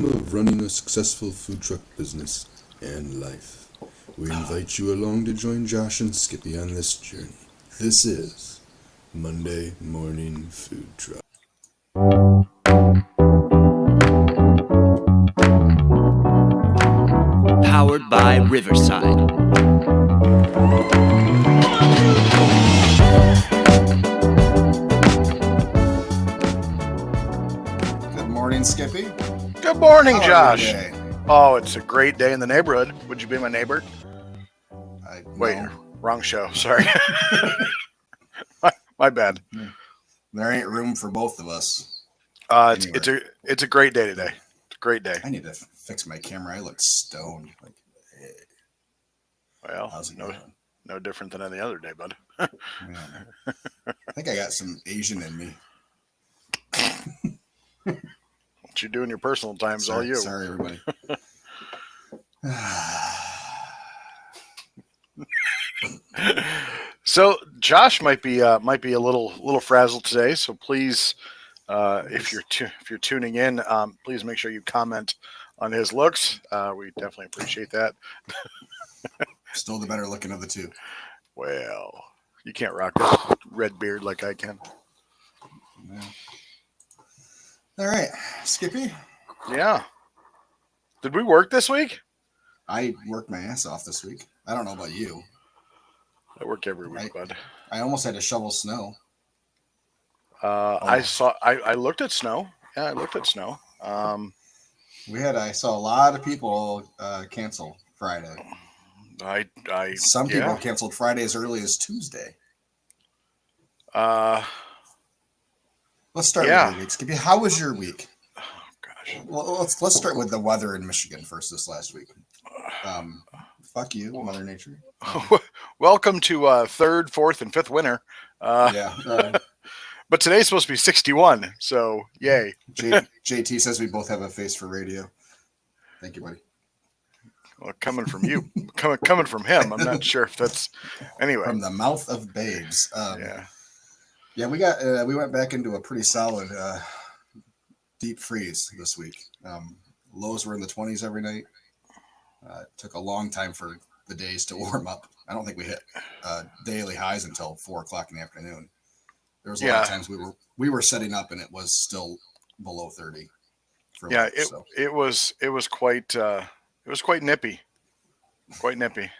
of running a successful food truck business and life. We invite you along to join Josh and Skippy on this journey. This is Monday Morning Food Truck. Powered by Riverside. Good morning, Skippy. Good morning, How are Josh. you today? Oh, it's a great day in the neighborhood. Would you be my neighbor? Wait, No, wrong show. Sorry. my bad. there ain't room for both of us. It's a great day today. It's a great day. I need to fix my camera. I look stoned. Like, hey, Well, how's it no, going? no different than any other day, bud. Man, I think I got some Asian in me. What you do in your personal time is all you. Sorry, everybody. So Josh might be a little frazzled today. So please, if you're tuning in, please make sure you comment on his looks. We definitely appreciate that. Still the better looking of the two. Well, you can't rock a red beard like I can. Yeah. All right, Skippy. Yeah. Did we work this week? I worked my ass off this week. I don't know about you. I work every week, bud. I almost had to shovel snow. I looked at snow. Yeah, I looked at snow. I saw a lot of people cancel Friday. Some people canceled Friday as early as Tuesday. Let's start with your week, Skippy. How was your week? Oh gosh. Well, let's start with the weather in Michigan first this last week. Fuck you, Mother Nature. Welcome to third, fourth, and fifth winter. But today's supposed to be 61, so yay. JT says we both have a face for radio. Thank you, buddy. Well, coming from you, coming from him, I'm not sure if that's anyway. From the mouth of babes. Yeah, we went back into a pretty solid deep freeze this week. Lows were in the 20s every night. It took a long time for the days to warm up. I don't think we hit daily highs until 4:00 in the afternoon. There was a lot of times we were setting up and it was still below 30. It was quite nippy, quite nippy.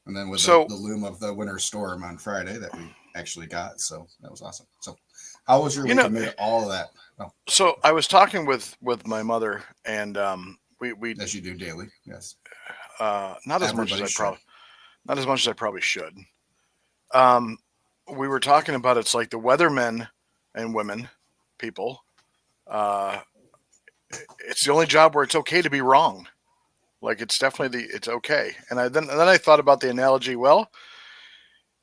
And then with the loom of the winter storm on Friday that we actually got, so that was awesome. So, how was your week amid all of that? Oh. So I was talking with my mother, and we as you do daily, yes. Not as much as I probably should. We were talking about it's like the weathermen and women, people. It's the only job where it's okay to be wrong. Like it's okay. And then I thought about the analogy. Well,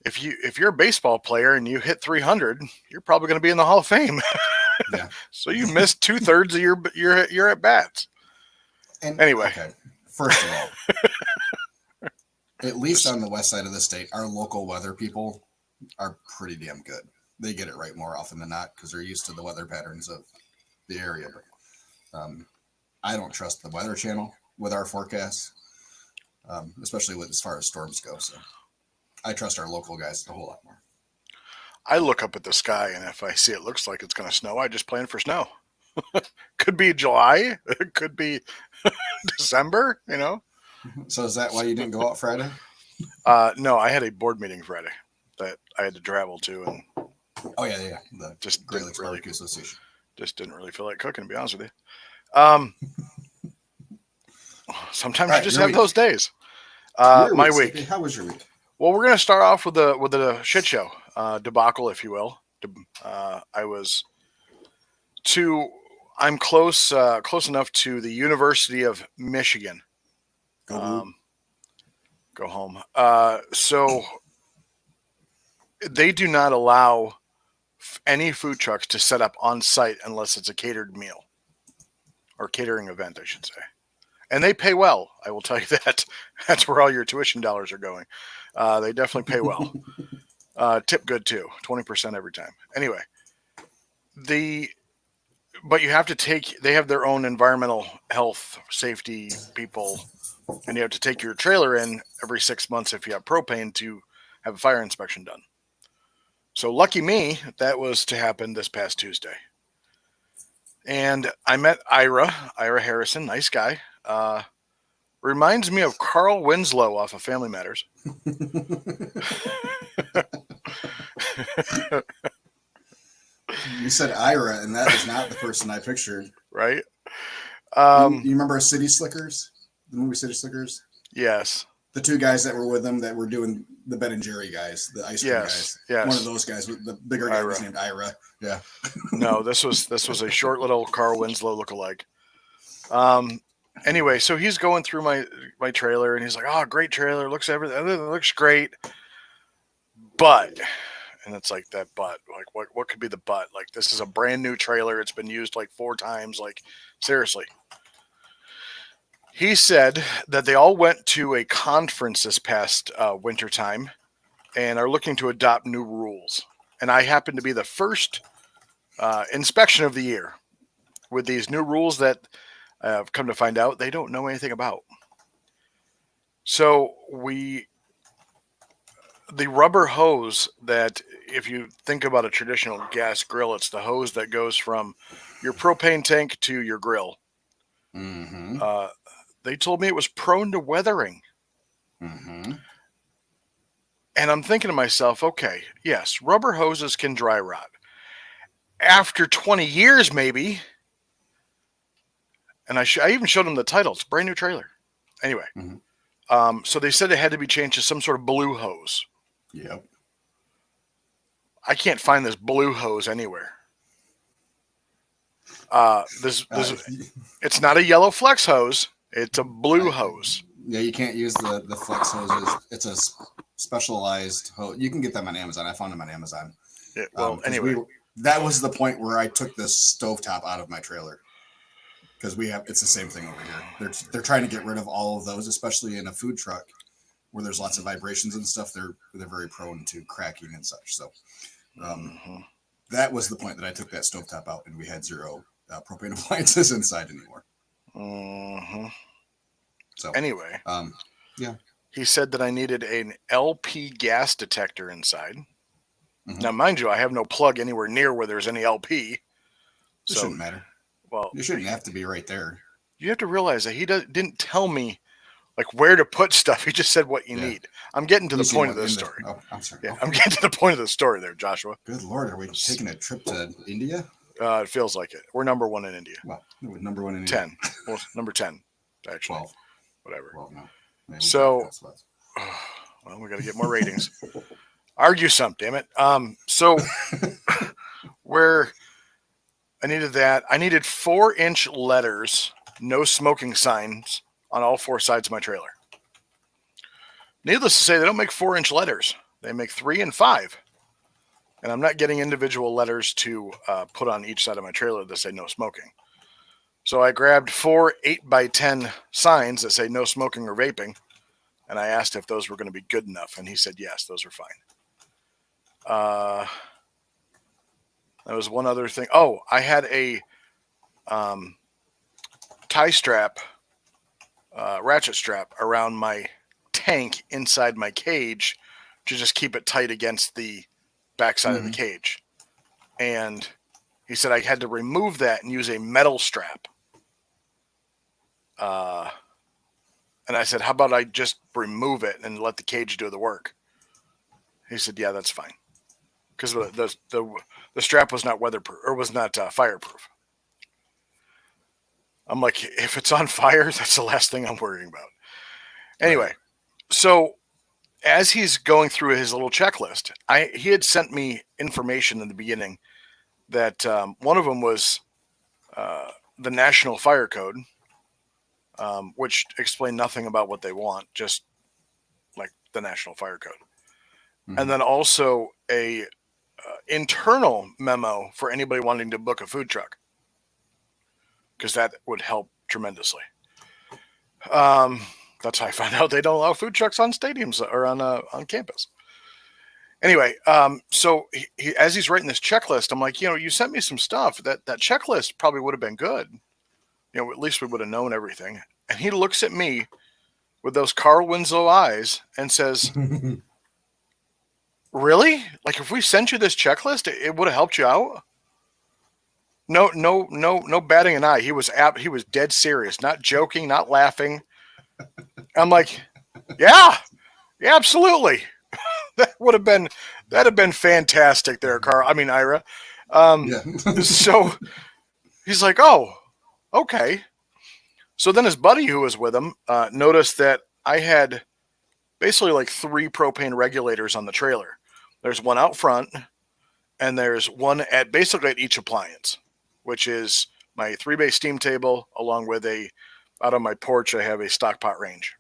if you're a baseball player and you hit 300, you're probably going to be in the Hall of Fame. Yeah. So you missed 2/3 of your at bats. And anyway, okay. First of all, at least on the west side of the state, our local weather people are pretty damn good. They get it right more often than not because they're used to the weather patterns of the area. But I don't trust the Weather Channel with our forecasts, especially as far as storms go. So I trust our local guys a whole lot more. I look up at the sky, and if I see it looks like it's going to snow, I just plan for snow. Could be July. It could be December, So is that why you didn't go out Friday? No, I had a board meeting Friday that I had to travel to. And the just Great Lakes Barbecue Association. Just didn't really feel like cooking, to be honest with you. Sometimes you just have those days. My week. How was your week? Well, we're going to start off with a shit show debacle, if you will. I'm close enough to the University of Michigan. Go home. So they do not allow any food trucks to set up on site unless it's a catered meal or catering event, I should say. And they pay well. I will tell you that. That's where all your tuition dollars are going. They definitely pay well. Tip good too. 20% every time. Anyway, But you have to they have their own environmental health safety people, and you have to take your trailer in every 6 months if you have propane to have a fire inspection done. So lucky me, that was to happen this past Tuesday. And I met Ira Harrison, nice guy. Reminds me of Carl Winslow off of Family Matters. You said Ira, and that is not the person I pictured. Right? You remember City Slickers? The movie City Slickers? Yes. The two guys that were with them that were doing the Ben and Jerry guys, the ice cream guys. Yes. One of those guys, the bigger guy was named Ira. Yeah. No, this was a short little Carl Winslow lookalike. Anyway, so he's going through my trailer, and he's like, "Oh, great trailer, everything looks great." But, and it's like that but, like what could be the but? Like, this is a brand new trailer. It's been used like 4 times. Like, seriously. He said that they all went to a conference this past wintertime and are looking to adopt new rules. And I happen to be the first inspection of the year with these new rules that I've come to find out they don't know anything about. So the rubber hose that, if you think about a traditional gas grill, it's the hose that goes from your propane tank to your grill. Mm-hmm. They told me it was prone to weathering. Mm-hmm. And I'm thinking to myself, okay, yes, rubber hoses can dry rot. After 20 years, maybe. And I even showed them the title. It's a brand new trailer. Anyway, so they said it had to be changed to some sort of blue hose. Yep. I can't find this blue hose anywhere. It's not a yellow flex hose. It's a blue hose. Yeah, you can't use the flex hoses. It's a specialized hose. You can get them on Amazon. I found them on Amazon. Yeah, well, anyway. That was the point where I took this stovetop out of my trailer. Because it's the same thing over here. They're trying to get rid of all of those, especially in a food truck where there's lots of vibrations and stuff. They're very prone to cracking and such. So that was the point that I took that stovetop out, and we had 0 propane appliances inside anymore. So anyway, yeah, he said that I needed an LP gas detector inside. Now, mind you, I have no plug anywhere near where there's any LP. It So, shouldn't matter. Well, you shouldn't have to be right there. You have to realize that he didn't tell me like where to put stuff. He just said what you need. I'm getting to the point of this story. I'm sorry. Yeah, I'm getting to the point of the story there, Joshua. Good Lord, are we taking a trip to India? It feels like it. We're number 1 in India. Well, we're number 1 in India. 10. Well, number 10, actually. 12. Whatever. 12 now. So, well, we got to get more ratings. Argue some, damn it. So where I needed that, I needed 4-inch letters, no smoking signs on all 4 sides of my trailer. Needless to say, they don't make 4-inch letters. They make 3 and 5. And I'm not getting individual letters to put on each side of my trailer that say no smoking. So I grabbed 4 8x10 signs that say no smoking or vaping. And I asked if those were going to be good enough. And he said, yes, those are fine. There was one other thing. Oh, I had a tie strap, ratchet strap around my tank inside my cage to just keep it tight against the backside of the cage. And he said I had to remove that and use a metal strap. And I said, how about I just remove it and let the cage do the work? He said, yeah, that's fine. Because the strap was not weatherproof, or was not fireproof. I'm like, if it's on fire, that's the last thing I'm worrying about. Anyway, so as he's going through his little checklist, he had sent me information in the beginning that one of them was the National Fire Code, which explained nothing about what they want, just like the National Fire Code. And then also a internal memo for anybody wanting to book a food truck, because that would help tremendously. That's how I found out they don't allow food trucks on stadiums or on campus. Anyway, so as he's writing this checklist, I'm like, you sent me some stuff. That checklist probably would have been good. At least we would have known everything. And he looks at me with those Carl Winslow eyes and says, "Really? Like, if we sent you this checklist, it would have helped you out?" No batting an eye. He was dead serious, not joking, not laughing. I'm like, yeah, absolutely. That'd have been fantastic there, Carl. I mean, Ira. Yeah. So he's like, oh, okay. So then his buddy who was with him noticed that I had basically like 3 propane regulators on the trailer. There's one out front, and there's one at each appliance, which is my 3-bay steam table, along with out on my porch, I have a stock pot range.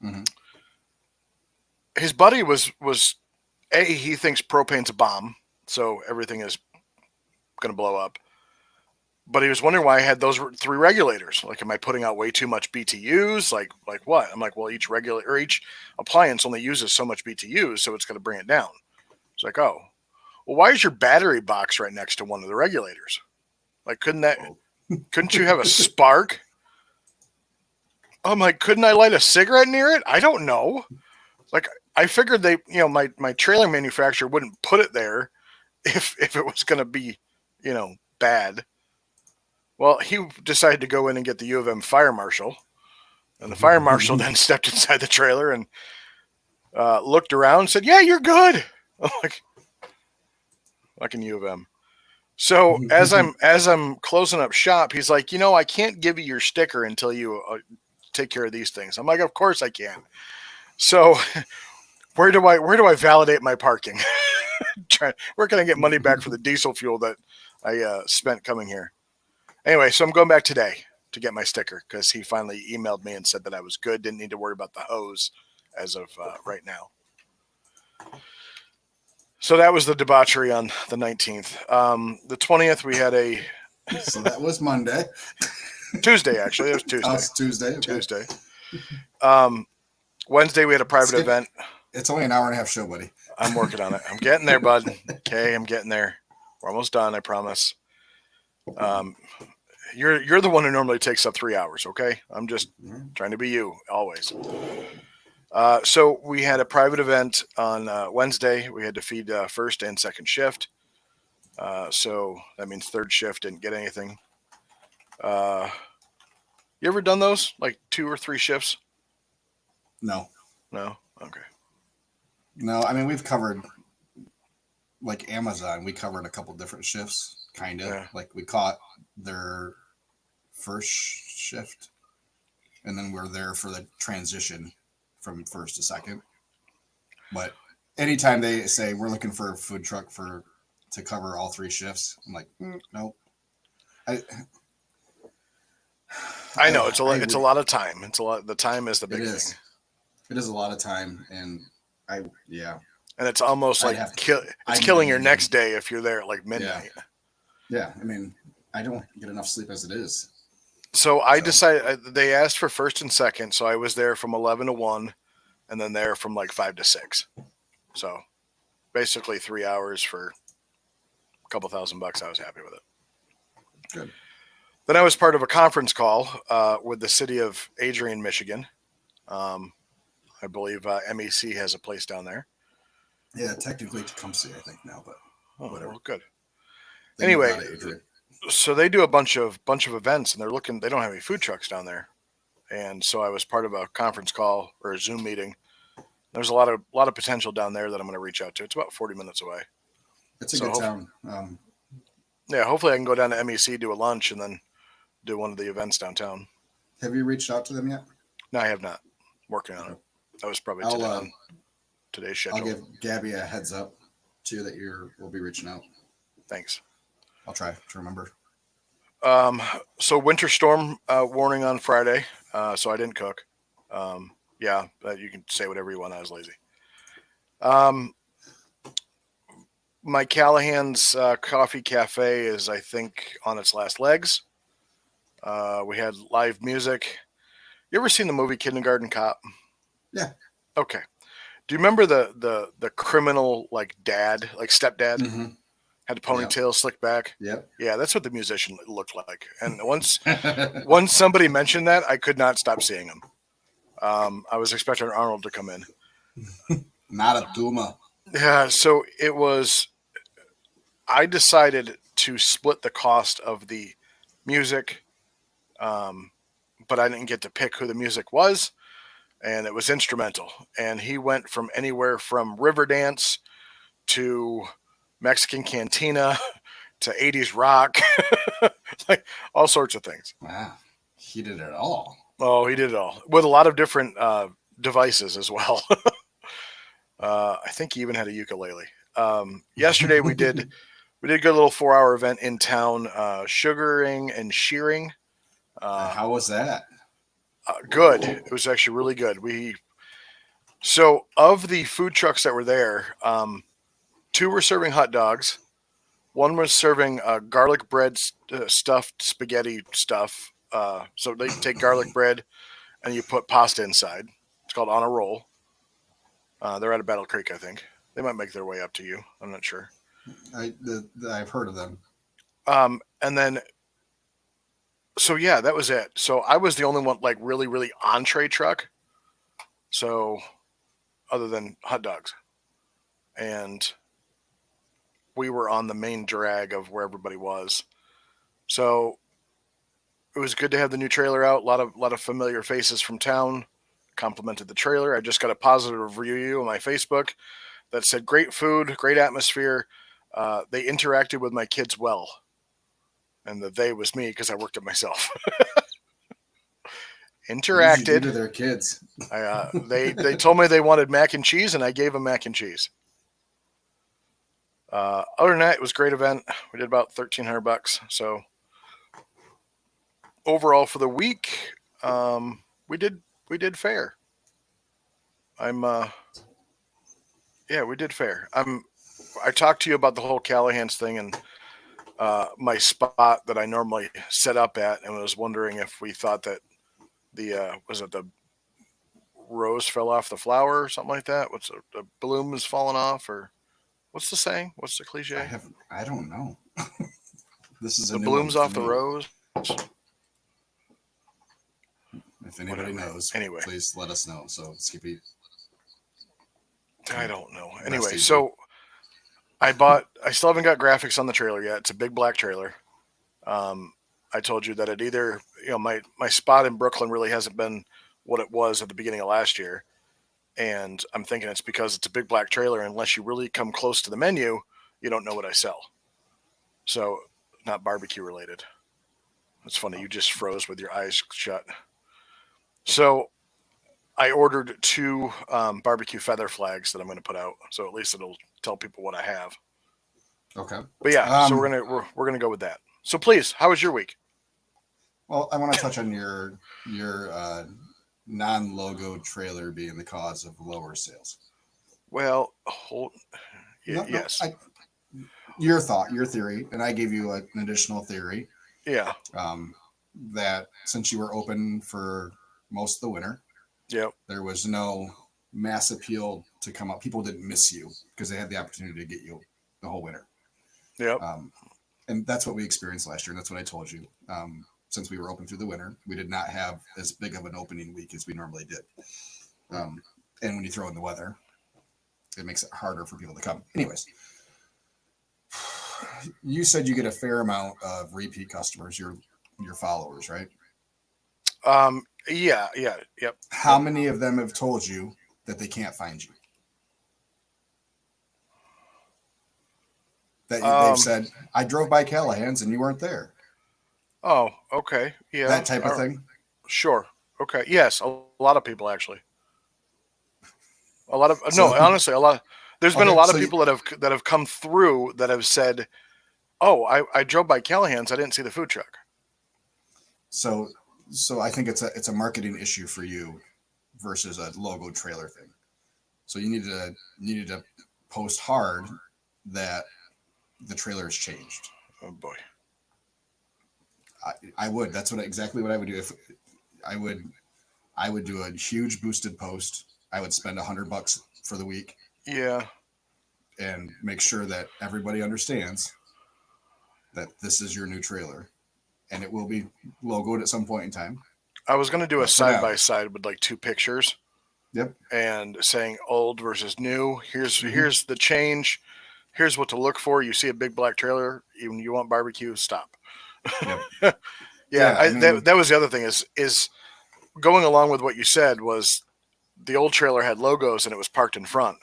Mm-hmm. His buddy was he thinks propane's a bomb, so everything is going to blow up. But he was wondering why I had those 3 regulators. Like, am I putting out way too much BTUs? Like what? I'm like, well, each appliance only uses so much BTUs, so it's going to bring it down. It's like, oh, well, why is your battery box right next to one of the regulators? Like, couldn't you have a spark? I'm like, couldn't I light a cigarette near it? I don't know. Like, I figured my trailer manufacturer wouldn't put it there if it was going to be, bad. Well, he decided to go in and get the U of M fire marshal, and the fire marshal then stepped inside the trailer and looked around and said, "Yeah, you're good." I'm like, fucking U of M. So as I'm closing up shop, he's like, I can't give you your sticker until you take care of these things. I'm like, of course I can. So where do I validate my parking? Where can I get money back for the diesel fuel that I spent coming here? Anyway, so I'm going back today to get my sticker because he finally emailed me and said that I was good. Didn't need to worry about the hose as of right now. So that was the debauchery on the 19th. The 20th, we had So that was Monday. Tuesday, actually. It was Tuesday. Oh, it's Tuesday. Okay. Tuesday. Wednesday, we had a private event. It's only an hour and a half show, buddy. I'm working on it. I'm getting there, bud. Okay, I'm getting there. We're almost done, I promise. You're the one who normally takes up 3 hours, okay? I'm just trying to be you, always. So we had a private event on Wednesday. We had to feed first and second shift. So that means third shift didn't get anything. You ever done those? Like 2 or 3 shifts? No. No? Okay. No, I mean, we've covered, like Amazon, we covered a couple different shifts, kind of. Yeah. Like, we caught their first shift, and then we're there for the transition from first to second. But anytime they say we're looking for a food truck to cover all 3 shifts, I'm like, nope. I know it's a lot of time. The time is the big thing. It is a lot of time, and and it's almost like killing your next day if you're there at like midnight. Yeah, I mean, I don't get enough sleep as it is. So I decided they asked for first and second, so I was there from 11 to 1, and then there from like 5 to 6. So basically 3 hours for a couple $1,000. I was happy with it. Good. Then I was part of a conference call with the city of Adrian, Michigan. I believe MEC has a place down there. Yeah, technically Tecumseh, I think now, but whatever. Well, good. Anyway, so they do a bunch of events, and they don't have any food trucks down there, and so I was part of a conference call or a Zoom meeting. There's a lot of potential down there that I'm going to reach out to. It's about 40 minutes away. It's a good town. Yeah, hopefully I can go down to MEC, do a lunch, and then do one of the events downtown. Have you reached out to them yet? No, I have not. Working on it. That was probably today's schedule. I'll give Gabby a heads up too that we'll be reaching out. Thanks. I'll try to remember. So winter storm warning on Friday. So I didn't cook. Yeah, but you can say whatever you want. I was lazy. My Callahan's Coffee Cafe is, I think, on its last legs. We had live music. You ever seen the movie Kindergarten Cop? Yeah. Okay. Do you remember the criminal like dad, like stepdad, Mm-hmm. had a ponytail slicked back? Yep. Yeah, that's what the musician looked like. And once somebody mentioned that, I could not stop seeing him. I was expecting Arnold to come in. Not a Duma. Yeah, so it was. I decided to split the cost of the music, but I didn't get to pick who the music was, and it was instrumental. And he went from anywhere from Riverdance to Mexican Cantina to 80s rock, like all sorts of things. Wow. He did it all. Oh, he did it all with a lot of different devices as well. I think he even had a ukulele. Yesterday we did a good little 4-hour event in town, sugaring and shearing. How was that? Good. It was actually really good. So of the food trucks that were there, 2 were serving hot dogs. One was serving garlic bread stuffed spaghetti stuff. So they take garlic bread and you put pasta inside. It's called On a Roll. They're out of Battle Creek, I think. They might make their way up to you. I'm not sure. I've heard of them. And then, so yeah, that was it. So I was the only one, like really, really entree truck. So other than hot dogs. And we were on the main drag of where everybody was. So it was good to have the new trailer out. A lot of familiar faces from town complimented the trailer. I just got a positive review on my Facebook that said great food, great atmosphere. They interacted with my kids well. And the they was me because I worked it myself. Interacted. To their kids. They told me they wanted mac and cheese, and I gave them mac and cheese. Other than that, it was a great event. We did about $1,300. So overall for the week, we did fair. We did fair. I talked to you about the whole Callahan's thing and my spot that I normally set up at, and was wondering if we thought that the rose fell off the flower or something like that. What's the bloom is falling off, or what's the saying? What's the cliche? I don't know. This is the bloom's off the rose. If anybody knows, anyway, please let us know. So Skippy, I don't know. Anyway, so I still haven't got graphics on the trailer yet. It's a big black trailer. I told you that it either, my spot in Brooklyn really hasn't been what it was at the beginning of last year. And I'm thinking it's because it's a big black trailer. Unless you really come close to the menu, you don't know what I sell. So not barbecue related. It's funny. You just froze with your eyes shut. So I ordered 2 barbecue feather flags that I'm going to put out. So at least it'll tell people what I have. Okay. But yeah, so we're gonna go with that. So please, how was your week? Well, I want to touch on your non-logo trailer being the cause of lower sales. Well, yes. Your theory, and I gave you an additional theory. Yeah. That since you were open for most of the winter, yep, there was no mass appeal to come up. People didn't miss you because they had the opportunity to get you the whole winter. Yep. And that's what we experienced last year, and that's what I told you. Since we were open through the winter, we did not have as big of an opening week as we normally did. And when you throw in the weather, it makes it harder for people to come. Anyways, you said you get a fair amount of repeat customers, your followers, right? Yeah. Yep. How many of them have told you that they can't find you? That they've said, I drove by Callahan's and you weren't there. Oh, okay. Yeah. That type of thing? Sure. Okay. Yes. A lot of people, actually. Honestly, a lot. There's been a lot of people that have come through that have said, oh, I drove by Callahan's. I didn't see the food truck. So I think it's a marketing issue for you versus a logo trailer thing. So you needed to post hard that the trailer has changed. Oh boy. I would. That's exactly what I would do. If I would do a huge boosted post. I would spend $100 for the week Yeah. and make sure that everybody understands that this is your new trailer, and it will be logoed at some point in time. I was going to do a But for now- side by side with like 2 pictures Yep. and saying old versus new. Here's Mhm. here's the change. Here's what to look for. You see a big black trailer, even you want barbecue, stop. Yep. Yeah, Yeah, I mean- that was the other thing is going along with what you said was the old trailer had logos and it was parked in front.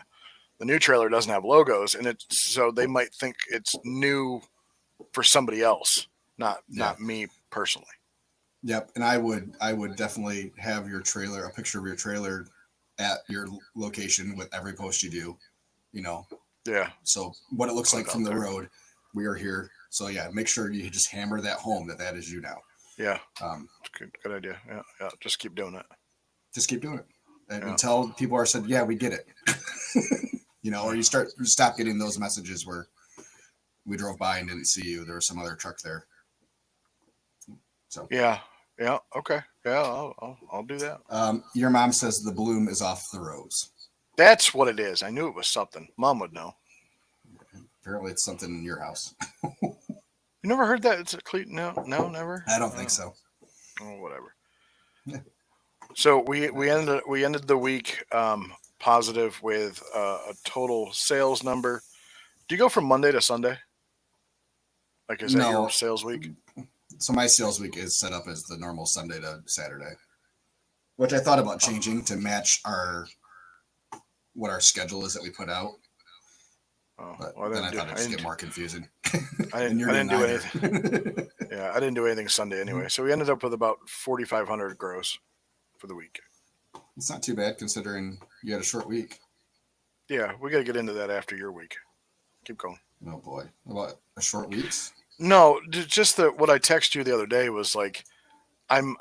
The new trailer doesn't have logos, and so they might think it's new for somebody else, not me personally. Yep. And I would definitely have your trailer, a picture of your trailer at your location with every post you do, you know. Yeah. So what it looks Put like it from out the there. road, we are here. So yeah, make sure you just hammer that home that is you now. Yeah. Um, Good idea. Yeah. Just keep doing it. just keep doing it Yeah. until people are said, yeah, we get it. You know, or you stop getting those messages where we drove by and didn't see you. There was some other truck there. So Yeah. Okay. Yeah. I'll do that. your mom says the bloom is off the rose. That's what it is. I knew it was something. Mom would know. Apparently, it's something in your house. You never heard that? It's a no, never. I don't think so. Oh, whatever. Yeah. So we ended the week positive with a total sales number. Do you go from Monday to Sunday? Like, is that No. your sales week? So my sales week is set up as the normal Sunday to Saturday, which I thought about changing to match what our schedule is that we put out. Oh, But well, then I thought it'd just get more confusing. I And you're didn't do doing anything. Yeah, I didn't do anything Sunday anyway. So we ended up with about 4,500 gross for the week. It's not too bad considering you had a short week. Yeah, we got to get into that after your week. Keep going. Oh boy, about a short weeks. No, just what I texted you the other day was like, I'm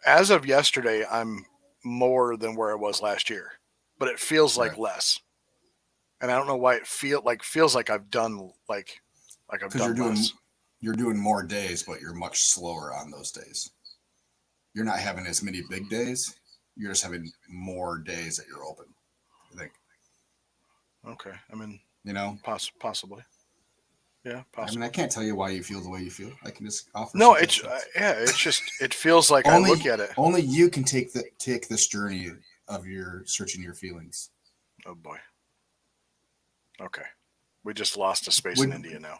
as of yesterday, I'm more than where I was last year, but it feels like Right. less, and I don't know why it feels like I've done like I've Because done less. you're doing more days, but you're much slower on those days. You're not having as many big days. You're just having more days that you're open. I think. Okay, I mean, You know. possibly. Yeah, I possibly. mean, I can't tell you why you feel the way you feel. I can just offer. No, it's suggestions. it's just it feels like only I look at it. only you can take this journey of your searching your feelings. Oh boy. Okay, we just lost a space in India now.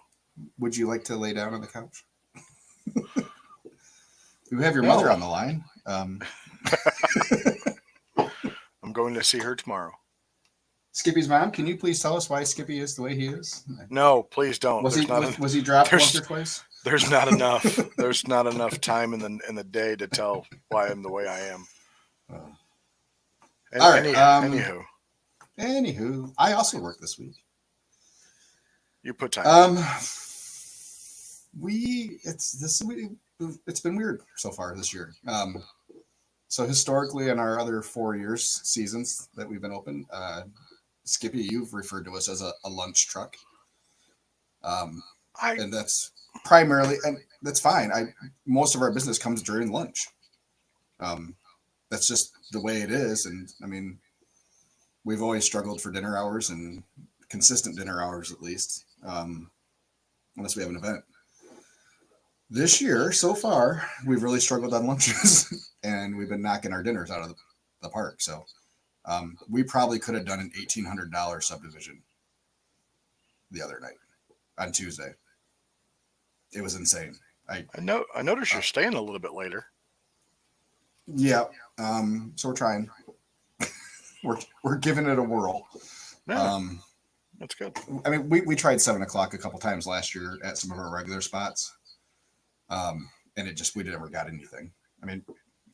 Would you like to lay down on the couch? We have your No. mother on the line. I'm going to see her tomorrow. Skippy's mom, can you please tell us why Skippy is the way he is? No, please don't. Was There's he dropped there's- once or twice? There's not enough. There's not enough time in the day to tell why I'm the way I am. Oh. And, All right, anywho, I also work this week. you put time. It's been weird so far this year. So historically, in our other 4 seasons that we've been open, Skippy, you've referred to us as a lunch truck. And that's primarily, and that's fine. Most of our business comes during lunch. That's just the way it is. And I mean, we've always struggled for dinner hours and consistent dinner hours, at least, unless we have an event. This year, so far, we've really struggled on lunches and we've been knocking our dinners out of the park. So we probably could have done an $1,800 subdivision the other night on Tuesday. It was insane. I noticed you're staying a little bit later. Yeah. So we're trying. we're giving it a whirl. Yeah, that's good. I mean, we tried 7:00 a couple times last year at some of our regular spots. And we never got anything. I mean,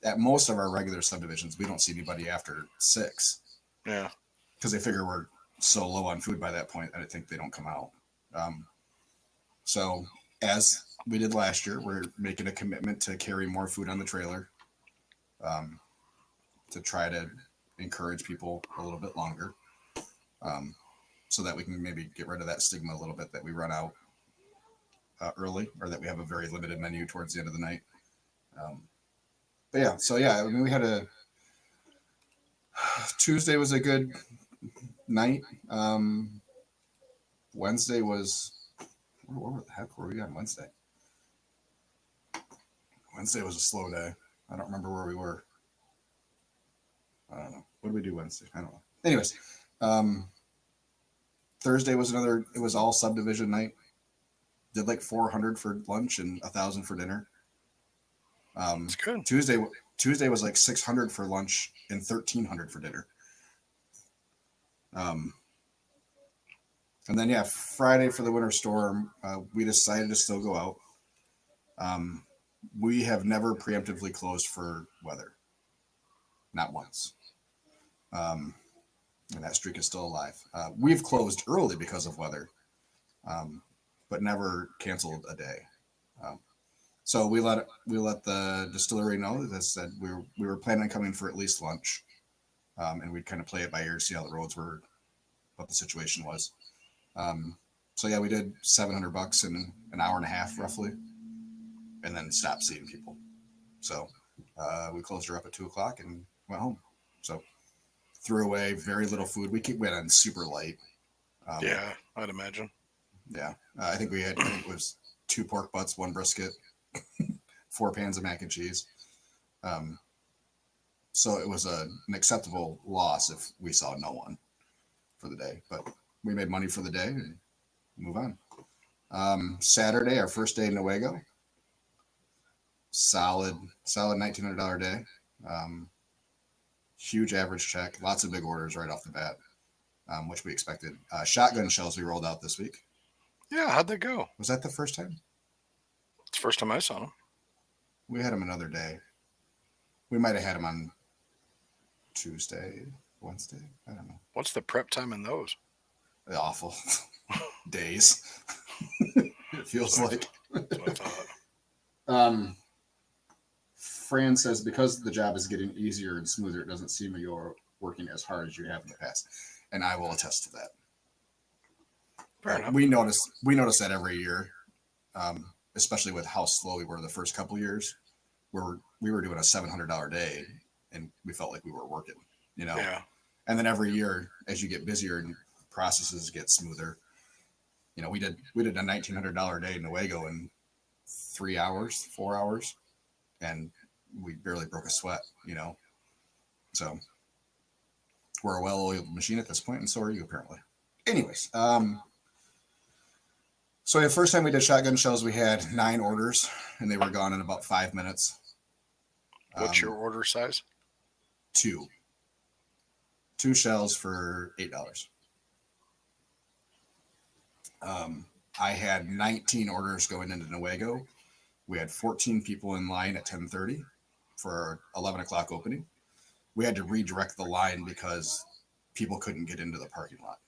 at most of our regular subdivisions, we don't see anybody after 6. Yeah. Because they figure we're so low on food by that point that I think they don't come out. So as we did last year, we're making a commitment to carry more food on the trailer, to try to encourage people a little bit longer, so that we can maybe get rid of that stigma a little bit that we run out early, or that we have a very limited menu towards the end of the night. But yeah, so yeah, I mean, we had Tuesday was a good night. Wednesday was where the heck were we on Wednesday? Wednesday was a slow day. I don't remember where we were. I don't know. What did we do Wednesday? I don't know. Anyways, Thursday was another. It was all subdivision night. Did like 400 for lunch and 1,000 for dinner. It's good. Tuesday was like 600 for lunch and 1,300 for dinner. And then yeah, Friday for the winter storm, we decided to still go out. We have never preemptively closed for weather, not once. And that streak is still alive. We've closed early because of weather, but never canceled a day. So we let the distillery know that said we were planning on coming for at least lunch, and we'd kind of play it by ear, see how the roads were, what the situation was. So yeah, we did $700 in an hour and a half roughly, and then stopped seeing people. So we closed her up at 2:00 and went home. So threw away very little food. We went on super light. Yeah, I'd imagine. Yeah, I think it was 2 pork butts, 1 brisket, 4 pans of mac and cheese. So it was an acceptable loss if we saw no one for the day, but we made money for the day and move on. Saturday, our first day in Newaygo, solid $1,900 day. Huge average check, lots of big orders right off the bat, which we expected. Shotgun shells we rolled out this week. Yeah, how'd they go? Was that the first time? It's the first time I saw them. We had them another day. We might have had them on Tuesday, Wednesday. I don't know. What's the prep time in those? Awful days. It feels like. That's what I thought. Fran says because the job is getting easier and smoother, it doesn't seem you're working as hard as you have in the past, and I will attest to that. Fair enough. We notice that every year, especially with how slow we were the first couple of years, where we were doing a $700 day, and we felt like we were working, Yeah. And then every year, as you get busier and processes get smoother, we did a $1,900 day in Newaygo in 3 hours, 4 hours, and we barely broke a sweat, So we're a well-oiled machine at this point, and so are you apparently. Anyways, so the first time we did shotgun shells, we had 9 orders, and they were gone in about 5 minutes. What's your order size? 2 shells for $8. I had 19 orders going into Newaygo. We had 14 people in line at 10:30 for 11 o'clock opening. We had to redirect the line because people couldn't get into the parking lot.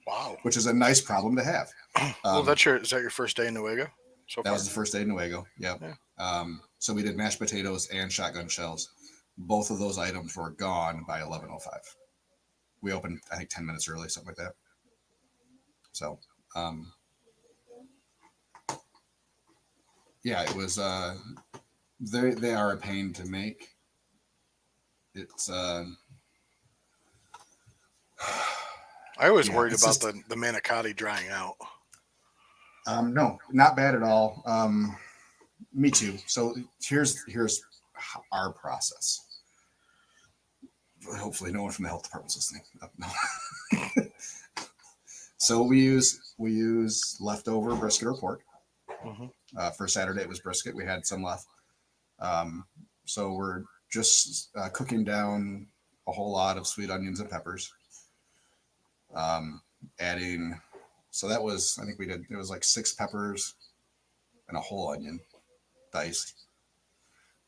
Wow. Which is a nice problem to have. Well, is that your first day in Newaygo? That was the first day in Newaygo. Yep. Yeah. So we did mashed potatoes and shotgun shells. Both of those items were gone by 11:05. We opened, I think, 10 minutes early, something like that. So, yeah, it was. They are a pain to make. It's. I always worried about the manicotti drying out. No, not bad at all. Me too. So here's our process. Hopefully, no one from the health department's listening. No. So we use leftover brisket or pork. Mm-hmm. For Saturday, it was brisket. We had some left. So we're just cooking down a whole lot of sweet onions and peppers. Adding, so that was, I think it was like 6 peppers and a whole onion diced.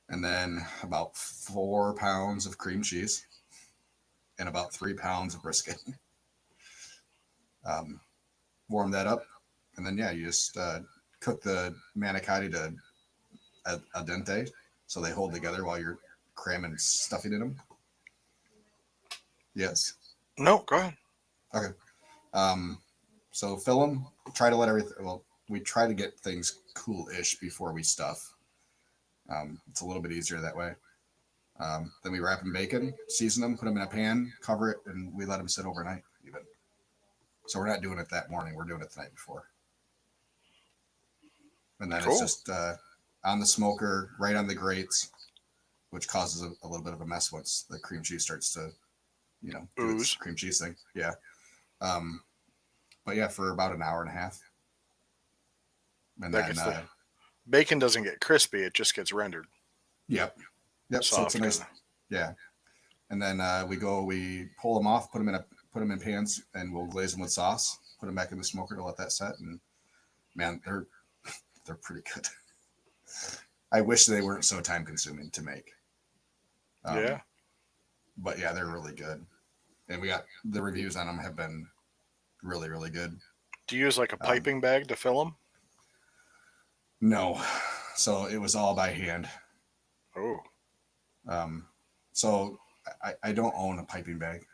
And then about 4 pounds of cream cheese and about 3 pounds of brisket. Warm that up. And then, you just cook the manicotti to al dente so they hold together while you're cramming stuffing in them. Yes. No, go ahead. Okay. So fill them. Try to let everything. Well, we try to get things cool-ish before we stuff. It's a little bit easier that way. Then we wrap in bacon, season them, put them in a pan, cover it, and we let them sit overnight. Even so, we're not doing it that morning. We're doing it the night before, and then Cool. it's just on the smoker, right on the grates, which causes a little bit of a mess once the cream cheese starts to, do its Ooze. cream cheese thing. Yeah. But yeah, for about an hour and a half, and That then gets bacon doesn't get crispy; it just gets rendered yep. So it's soft. a nice, kinda. yeah. And then we pull them off, put them in pans, and we'll glaze them with sauce. Put them back in the smoker to let that set. And man, they're pretty good. I wish they weren't so time consuming to make. Yeah. But yeah, they're really good. And we got the reviews on them have been really, really good. Do you use like a piping bag to fill them? No, so it was all by hand. Oh. So I don't own a piping bag.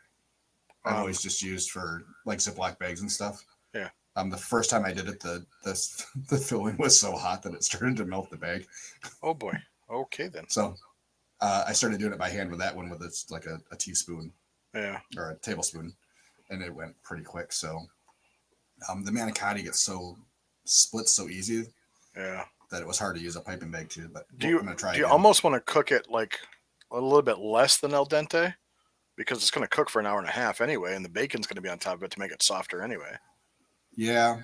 I've Um, always just used for like Ziploc bags and stuff. Yeah. The first time I did it, the filling was so hot that it started to melt the bag. Oh boy. Okay then. So I started doing it by hand with that one, with it's like a teaspoon Yeah. or a tablespoon, and it went pretty quick. So the manicotti gets split so easy Yeah. that it was hard to use a piping bag too. But Do you I'm gonna try. do you again. almost want to cook it like a little bit less than al dente? Because it's going to cook for an hour and a half anyway, and the bacon's going to be on top of it to make it softer anyway. Yeah.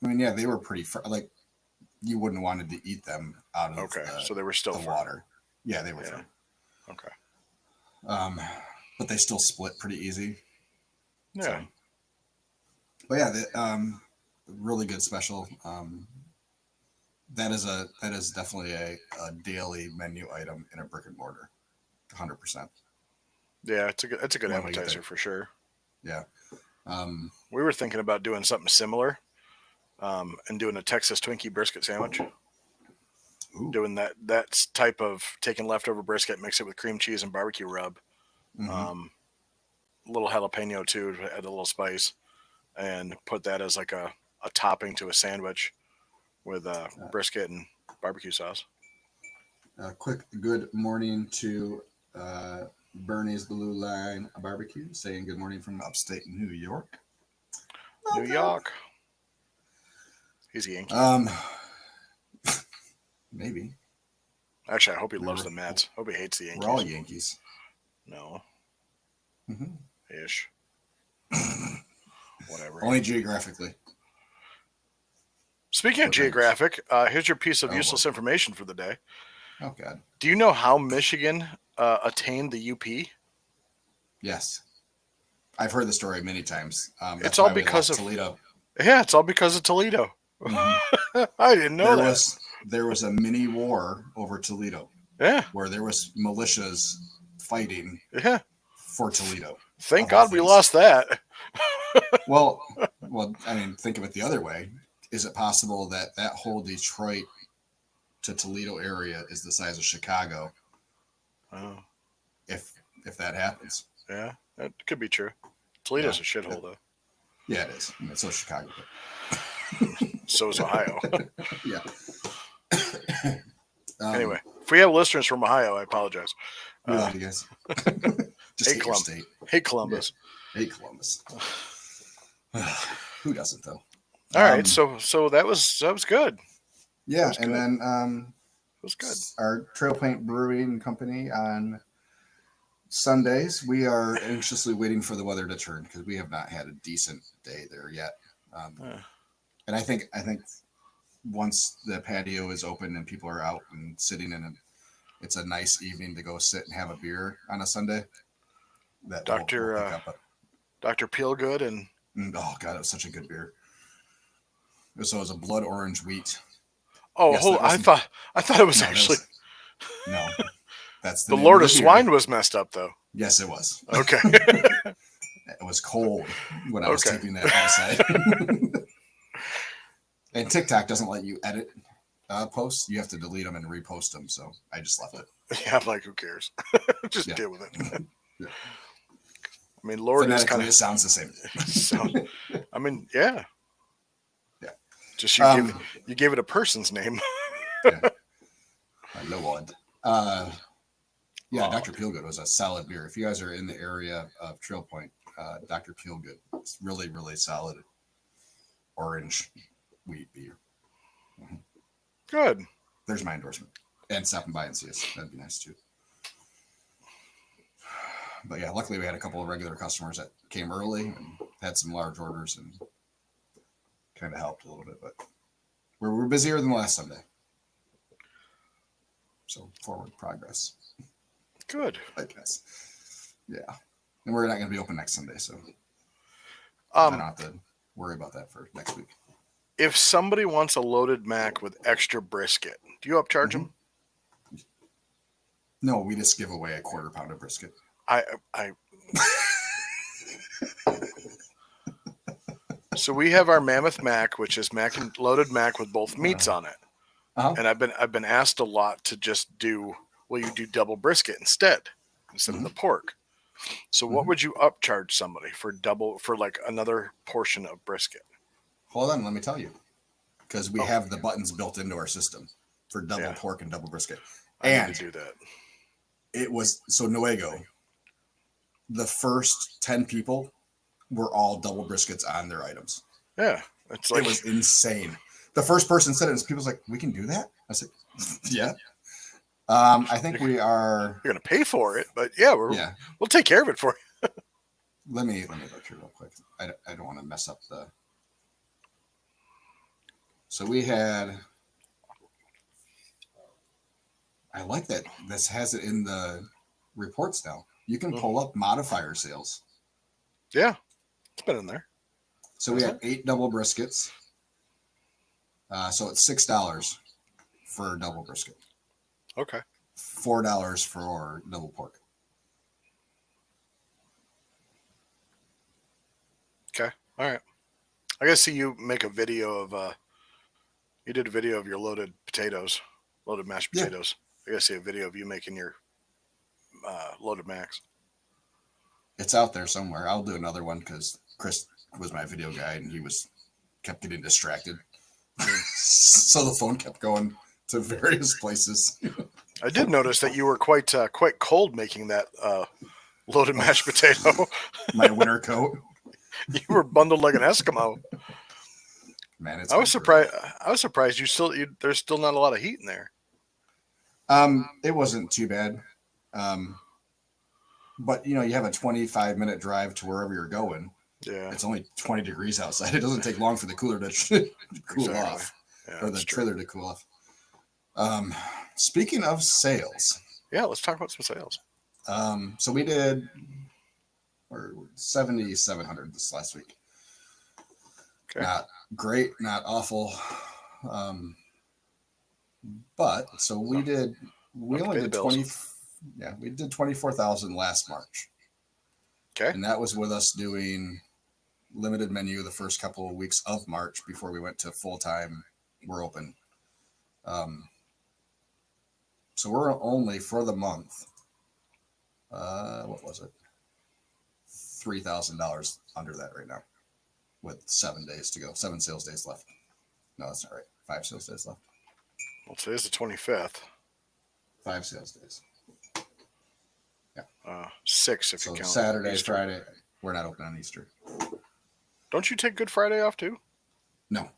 I mean, yeah, they were pretty like you wouldn't wanted to eat them out of Okay, so they were still the firm. water. Yeah, they were Yeah. firm. Okay. But they still split pretty easy. Yeah. So. But yeah, really good special. That is definitely a daily menu item in a brick and mortar, 100%. Yeah, it's a good When we get appetizer there. for sure. Yeah. We were thinking about doing something similar, and doing a Texas Twinkie brisket sandwich. Ooh. Doing that type of taking leftover brisket, mix it with cream cheese and barbecue rub, Mhm. A little jalapeno too to add a little spice, and put that as like a topping to a sandwich with brisket and barbecue sauce. Quick good morning to Bernie's Blue Line Barbecue, saying good morning from upstate New York. New York. He's a Yankee. Maybe. Actually, I hope he loves the Mets. Hope he hates the Yankees. We're all Yankees. No. Mm-hmm. Ish. Whatever. Only geographically. Speaking of Okay. geographic, here's your piece of Oh, useless information for the day. Oh, God. Do you know how Michigan attained the UP? Yes. I've heard the story many times. It's all because of Toledo. Yeah, it's all because of Toledo. Mm-hmm. I didn't know that. There was a mini war over Toledo Yeah, where there was militias fighting yeah. for Toledo. Thank Of all God we things. lost that. Well, I mean, think of it the other way. Is it possible that whole Detroit to Toledo area is the size of Chicago? Oh, If that happens, yeah, that could be true. Toledo's Yeah. a shithole, though. yeah, it is. I mean, so is Chicago. So is Ohio. Yeah. Anyway, if we have listeners from Ohio, I apologize. we love you guys. Just Hey, hate your state. Hey, Columbus. Hate Columbus. Who doesn't though? All right, so that was good. Yeah, was and good. then It was good. our Trail Point Brewing Company on Sundays, we are anxiously waiting for the weather to turn because we have not had a decent day there yet. And I think once the patio is open and people are out and sitting in it, it's a nice evening to go sit and have a beer on a Sunday. That we'll pick up. Dr. Peelgood and Oh God, it was such a good beer. So it was a blood orange wheat. oh, Yes, hold, that I thought it was actually no. That's the name Lord of the beer. Swine was messed up though. Yes, it was. Okay. It was cold when I was Okay. taping that outside. And TikTok doesn't let you edit posts. You have to delete them and repost them. So I just left it. Yeah, I'm like, who cares? Just Yeah. deal with it. Yeah. I mean, Lord is Phonetically, kind it of. sounds the same. I mean, yeah. Yeah. Just you gave it a person's name. Yeah. My Lord. Yeah, Dr. Peelgood was a solid beer. If you guys are in the area of Trail Point, Dr. Peelgood, it's really, really solid orange wheat beer. Good. There's my endorsement. And stopping by and see us. That'd be nice too. But yeah, luckily we had a couple of regular customers that came early and had some large orders and kind of helped a little bit. But we're busier than last Sunday. So forward progress. Good. I guess. Yeah. And we're not going to be open next Sunday, so I don't have to worry about that for next week. If somebody wants a loaded mac with extra brisket, do you upcharge them? No, we just give away a quarter pound of brisket. So we have our Mammoth Mac, which is loaded mac with both meats on it. And I've been asked a lot to just do, will you do double brisket instead of the pork? So what would you upcharge somebody for like another portion of brisket? Hold on, let me tell you. Because we have the buttons built into our system for double pork and double brisket. I need to do that. It was, so Nuego, the first 10 people were all double briskets on their items. Yeah. It was insane. The first person said it, and people's like, we can do that? I said, yeah. I think we are. You're going to pay for it, but we'll take care of it for you. Let me look here real quick. I don't want to mess up the. So we had. I like that this has it in the reports now. You can pull up modifier sales. Yeah, it's been in there. So we had 8 double briskets. So it's $6 for a double brisket. Okay. $4 for double pork. Okay. All right. I gotta see you make a video of you did a video of your loaded mashed potatoes. I gotta see a video of you making your loaded macs. It's out there somewhere. I'll do another one because Chris was my video guy and he kept getting distracted. So the phone kept going to various places. I did notice that you were quite cold making that loaded mashed potato. My winter coat. You were bundled like an Eskimo. Man, I was surprised. I was surprised there's still not a lot of heat in there. It wasn't too bad. But you have a 25-minute drive to wherever you're going. Yeah. It's only 20 degrees outside. It doesn't take long for the cooler to cool off. Yeah, or the trailer to cool off. Speaking of sales. Yeah, let's talk about some sales. So we did 7,700 this last week. Okay. Not great, not awful. But so we only did 20. Yeah, we did 24,000 last March. Okay. And that was with us doing limited menu the first couple of weeks of March before we went to full-time. We're open. So we're only for the month. What was it? $3,000 under that right now with 7 days to go. 7 sales days left. No, that's not right. 5 sales days left. Well, today's the 25th. 5 sales days. Yeah. 6 if you count Saturday, Easter. Friday. We're not open on Easter. Don't you take Good Friday off too? No.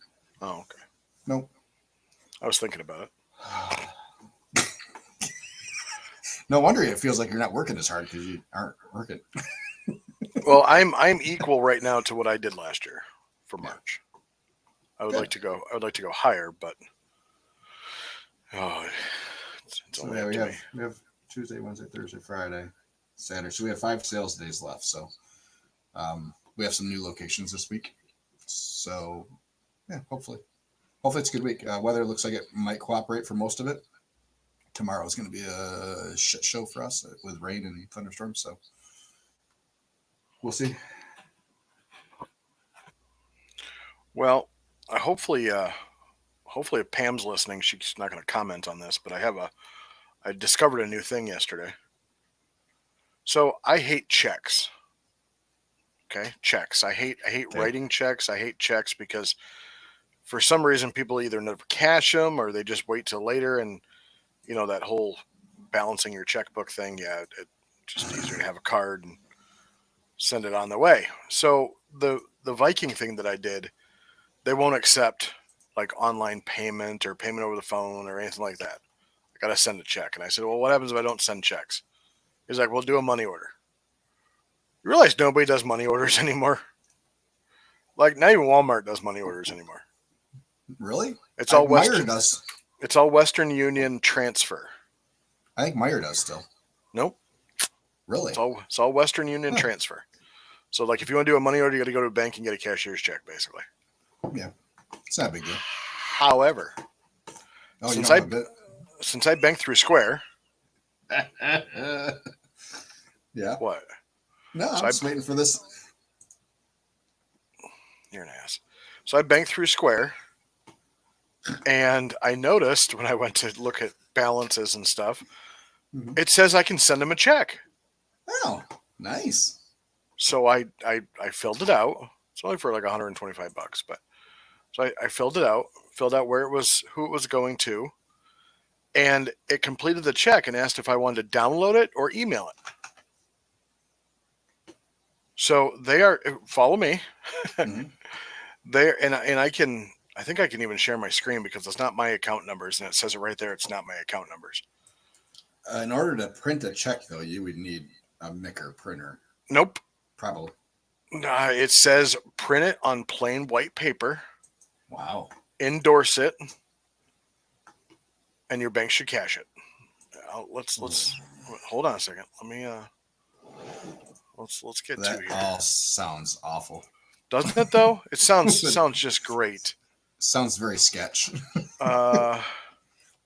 Oh, okay. Nope. I was thinking about it. No wonder it feels like you're not working as hard because you aren't working. Well, I'm equal right now to what I did last year for March. I would like to go higher, but it's only we have Tuesday, Wednesday, Thursday, Friday, Saturday. So we have 5 sales days left. So we have some new locations this week. So yeah, hopefully it's a good week. Weather looks like it might cooperate for most of it. Tomorrow is going to be a shit show for us with rain and thunderstorms. So we'll see. Well, hopefully if Pam's listening, she's not going to comment on this, but I discovered a new thing yesterday. So I hate checks. Okay, checks. I hate writing checks. I hate checks because for some reason people either never cash them or they just wait till later, and that whole balancing your checkbook thing, yeah, it's just easier to have a card and send it on the way. So the Viking thing that I did, they won't accept like online payment or payment over the phone or anything like that. I got to send a check. And I said, well, what happens if I don't send checks? He's like, well, do a money order. You realize nobody does money orders anymore? Like, not even Walmart does money orders anymore. Really? It's all Meyer Western. does. It's all Western Union transfer. I think Meyer does still. Nope. Really? It's all Western Union transfer. So, like, if you want to do a money order, you got to go to a bank and get a cashier's check, basically. Yeah. It's not a big deal. However, Oh, since you know since I banked through Square, yeah. what? No, So I'm just waiting for this. You're an ass. So I banked through Square, and I noticed when I went to look at balances and stuff, it says I can send them a check. Oh, nice. So I filled it out. It's only for like $125, but so I filled it out, filled out where it was, who it was going to, and it completed the check and asked if I wanted to download it or email it. So they are, follow me. There, and I think I can even share my screen because it's not my account numbers, and it says it right there. It's not my account numbers. In order to print a check, though, you would need a Micker printer. Nope. Probably. It says print it on plain white paper. Wow. Endorse it, and your bank should cash it. Let's hold on a second. Let me let's get to That here. all sounds awful. Doesn't it though? It sounds just great. Sounds very sketch. If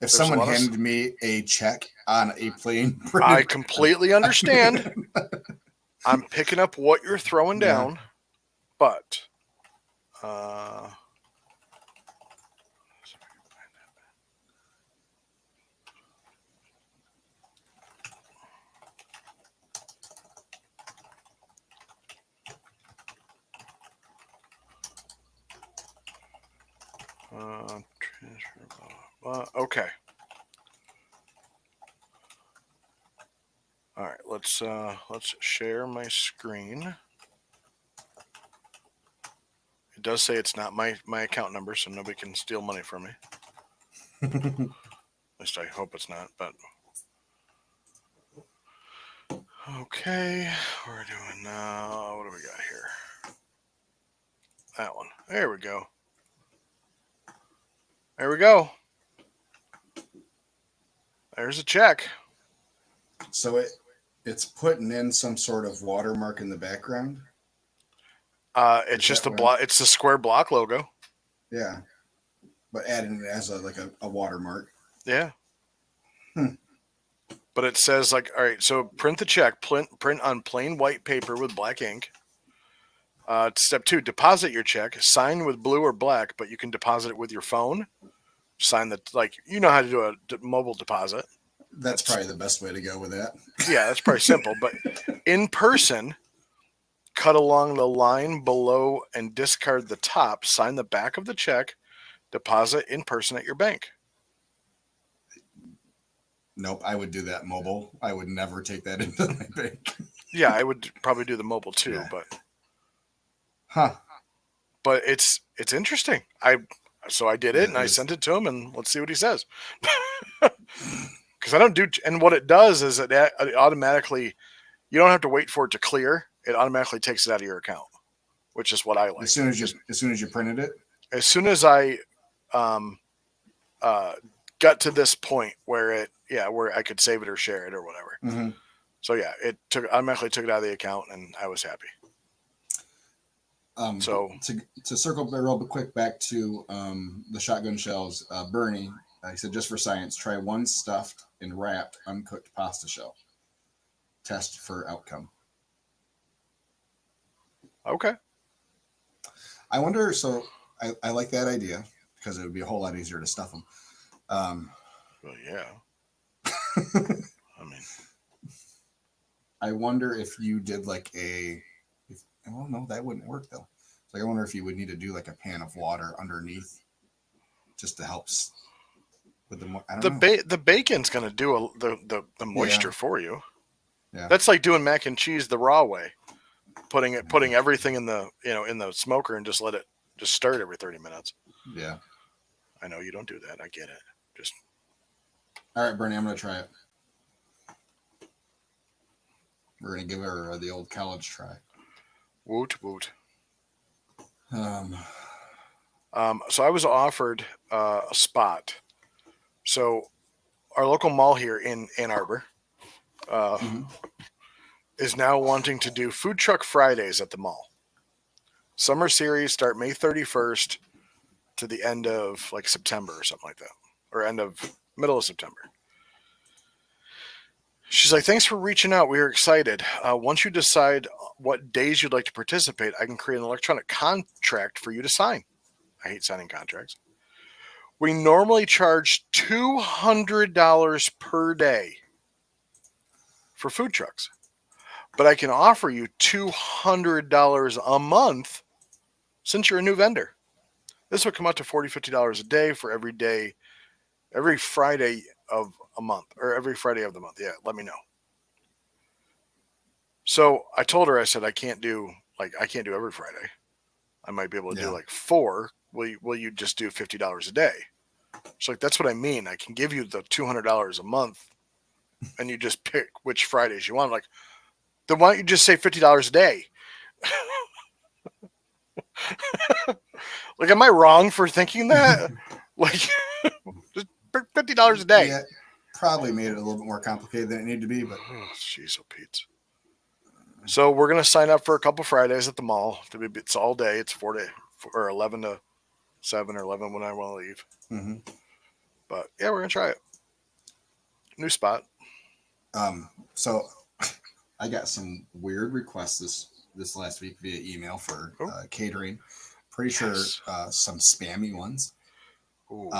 There's someone a lot of- handed me a check on a plain printed, I completely understand. I'm picking up what you're throwing down, but okay. All right, let's share my screen. It does say it's not my account number, so nobody can steal money from me. At least I hope it's not, but okay, we're doing now. What do we got here? That one. There we go. There we go. There's a check. So it's putting in some sort of watermark in the background. It's just a block. It's the square block logo. Yeah, but adding it as a watermark. Yeah. But it says like, all right, so print the check, print on plain white paper with black ink. Step 2, deposit your check, sign with blue or black, but you can deposit it with your phone. Sign the, like, you know how to do a mobile deposit. That's probably the best way to go with that. Yeah, that's pretty simple. But in person, cut along the line below and discard the top, sign the back of the check, deposit in person at your bank. Nope, I would do that mobile. I would never take that into my bank. Yeah, I would probably do the mobile too, Yeah. but it's interesting. So I did it and I is. sent it to him, and let's see what he says. Because I don't do, and what it does is it automatically, you don't have to wait for it to clear. It automatically takes it out of your account, which is what I like. As soon as you printed it. As soon as I got to this point where where I could save it or share it or whatever. Mm-hmm. So yeah, it automatically took it out of the account, and I was happy. So to circle real quick back to the shotgun shells, Bernie, he said, just for science, try one stuffed and wrapped uncooked pasta shell. Test for outcome. Okay. I wonder. So I like that idea because it would be a whole lot easier to stuff them. Well, yeah. I mean, I wonder if you did like well, no, that wouldn't work though. Like, I wonder if you would need to do like a pan of water underneath just to help But I don't know. The bacon's gonna do the moisture for you. Yeah. That's like doing mac and cheese the raw way, putting everything in the in the smoker and just let it stir it every 30 minutes. Yeah. I know you don't do that. I get it. Just all right, Bernie. I'm gonna try it. We're gonna give her the old college try. woot woot. Um. So I was offered a spot. So our local mall here in Ann Arbor is now wanting to do food truck Fridays at the mall. Summer series start May 31st to the end of like September or something like that, or middle of September. She's like, thanks for reaching out. We are excited. Once you decide what days you'd like to participate, I can create an electronic contract for you to sign. I hate signing contracts. We normally charge $200 per day for food trucks, but I can offer you $200 a month since you're a new vendor. This would come out to $40, $50 a day for every day, every Friday of a month, or every Friday of the month. Yeah, let me know. So I told her, I said, I can't do every Friday. I might be able to do like 4. Will you just do $50 a day? She's like, that's what I mean. I can give you the $200 a month, and you just pick which Fridays you want. I'm like, then why don't you just say $50 a day? Like, am I wrong for thinking that? Like, just $50 a day. Yeah, probably made it a little bit more complicated than it needed to be, but jeez, oh Pete. So we're gonna sign up for a couple Fridays at the mall. It's all day. It's 4 to or 11 to 7 or 11 when I want to leave. Mm-hmm. But yeah, we're gonna try it. New spot. So I got some weird requests this last week via email for catering. Pretty sure some spammy ones. Ooh, we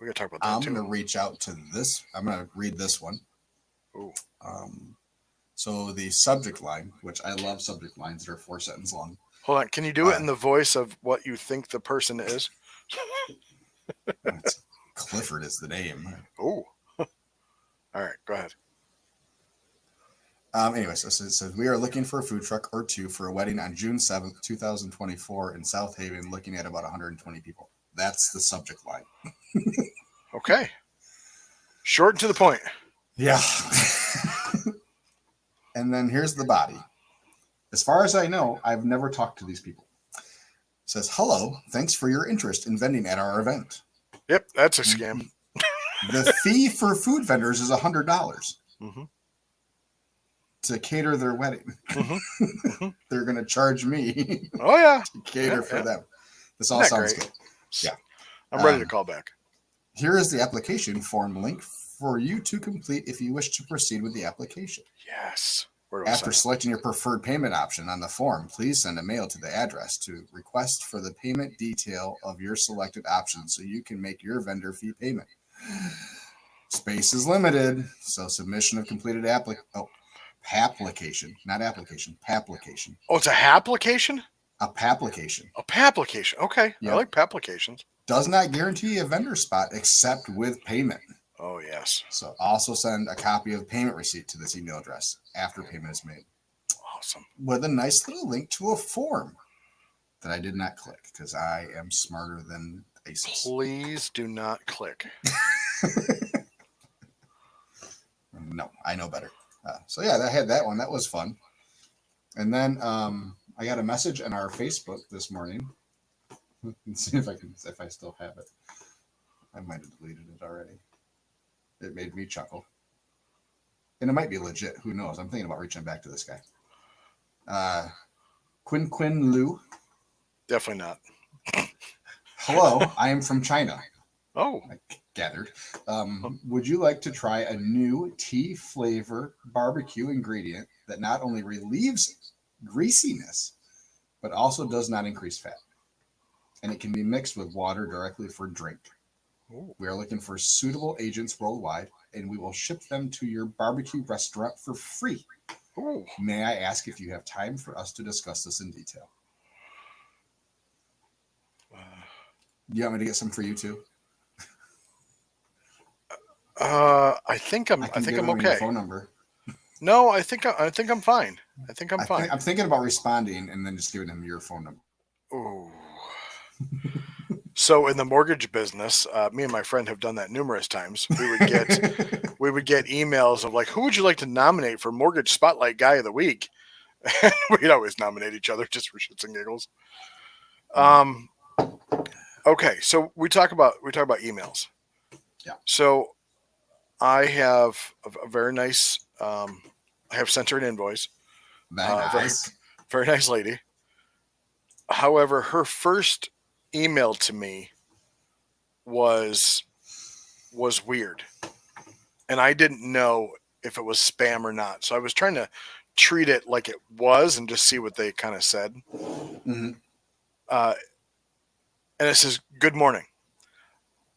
gotta talk about that I'm too. gonna reach out to this. I'm gonna read this one. Ooh. So the subject line, which I love subject lines that are 4 sentences long. Hold on, can you do it in the voice of what you think the person is? Clifford is the name. Oh. All right, go ahead. Anyway, so it says, we are looking for a food truck or 2 for a wedding on June 7th, 2024 in South Haven, looking at about 120 people. That's the subject line. Okay. Short and to the point. Yeah. And then here's the body. As far as I know, I've never talked to these people. It says, hello, thanks for your interest in vending at our event. Yep, that's a scam. The fee for food vendors is $100 mm-hmm. to cater their wedding. Mm-hmm. They're going to charge me oh yeah to cater for them. This all Isn't that sounds great? good. Yeah. I'm ready to call back. Here is the application form link for you to complete if you wish to proceed with the application. Yes. After selecting your preferred payment option on the form, please send a mail to the address to request for the payment detail of your selected option so you can make your vendor fee payment. Space is limited, so submission of completed application, not application, application. Oh, it's a application? A application. A application. Okay. Yep. I like applications. Does not guarantee a vendor spot except with payment. Oh, yes. So also send a copy of payment receipt to this email address after payment is made. Awesome. With a nice little link to a form that I did not click because I am smarter than ISIS. Please do not click. No, I know better. So yeah, I had that one. That was fun. And then I got a message on our Facebook this morning. Let's see if I still have it. I might have deleted it already. It made me chuckle. And it might be legit. Who knows? I'm thinking about reaching back to this guy. Quin Lu. Definitely not. Hello, I am from China. Oh. I gathered. Would you like to try a new tea flavor barbecue ingredient that not only relieves greasiness, but also does not increase fat? And it can be mixed with water directly for drink. Ooh. We are looking for suitable agents worldwide, and we will ship them to your barbecue restaurant for free. Ooh. May I ask if you have time for us to discuss this in detail? You want me to get some for you too? I think I'm Your okay. phone number. No, I think I'm fine. I think I'm fine. I'm thinking about responding and then just giving him your phone number. Ooh. So in the mortgage business, me and my friend have done that numerous times. We would get emails of like, who would you like to nominate for Mortgage Spotlight Guy of the Week? We'd always nominate each other just for shits and giggles. Okay, so we talk about emails. Yeah. So I have a very nice. I have sent her an invoice. Very nice. Very nice lady. However, her first email to me was weird, and I didn't know if it was spam or not. So I was trying to treat it like it was and just see what they kind of said. Mm-hmm. And it says, "Good morning.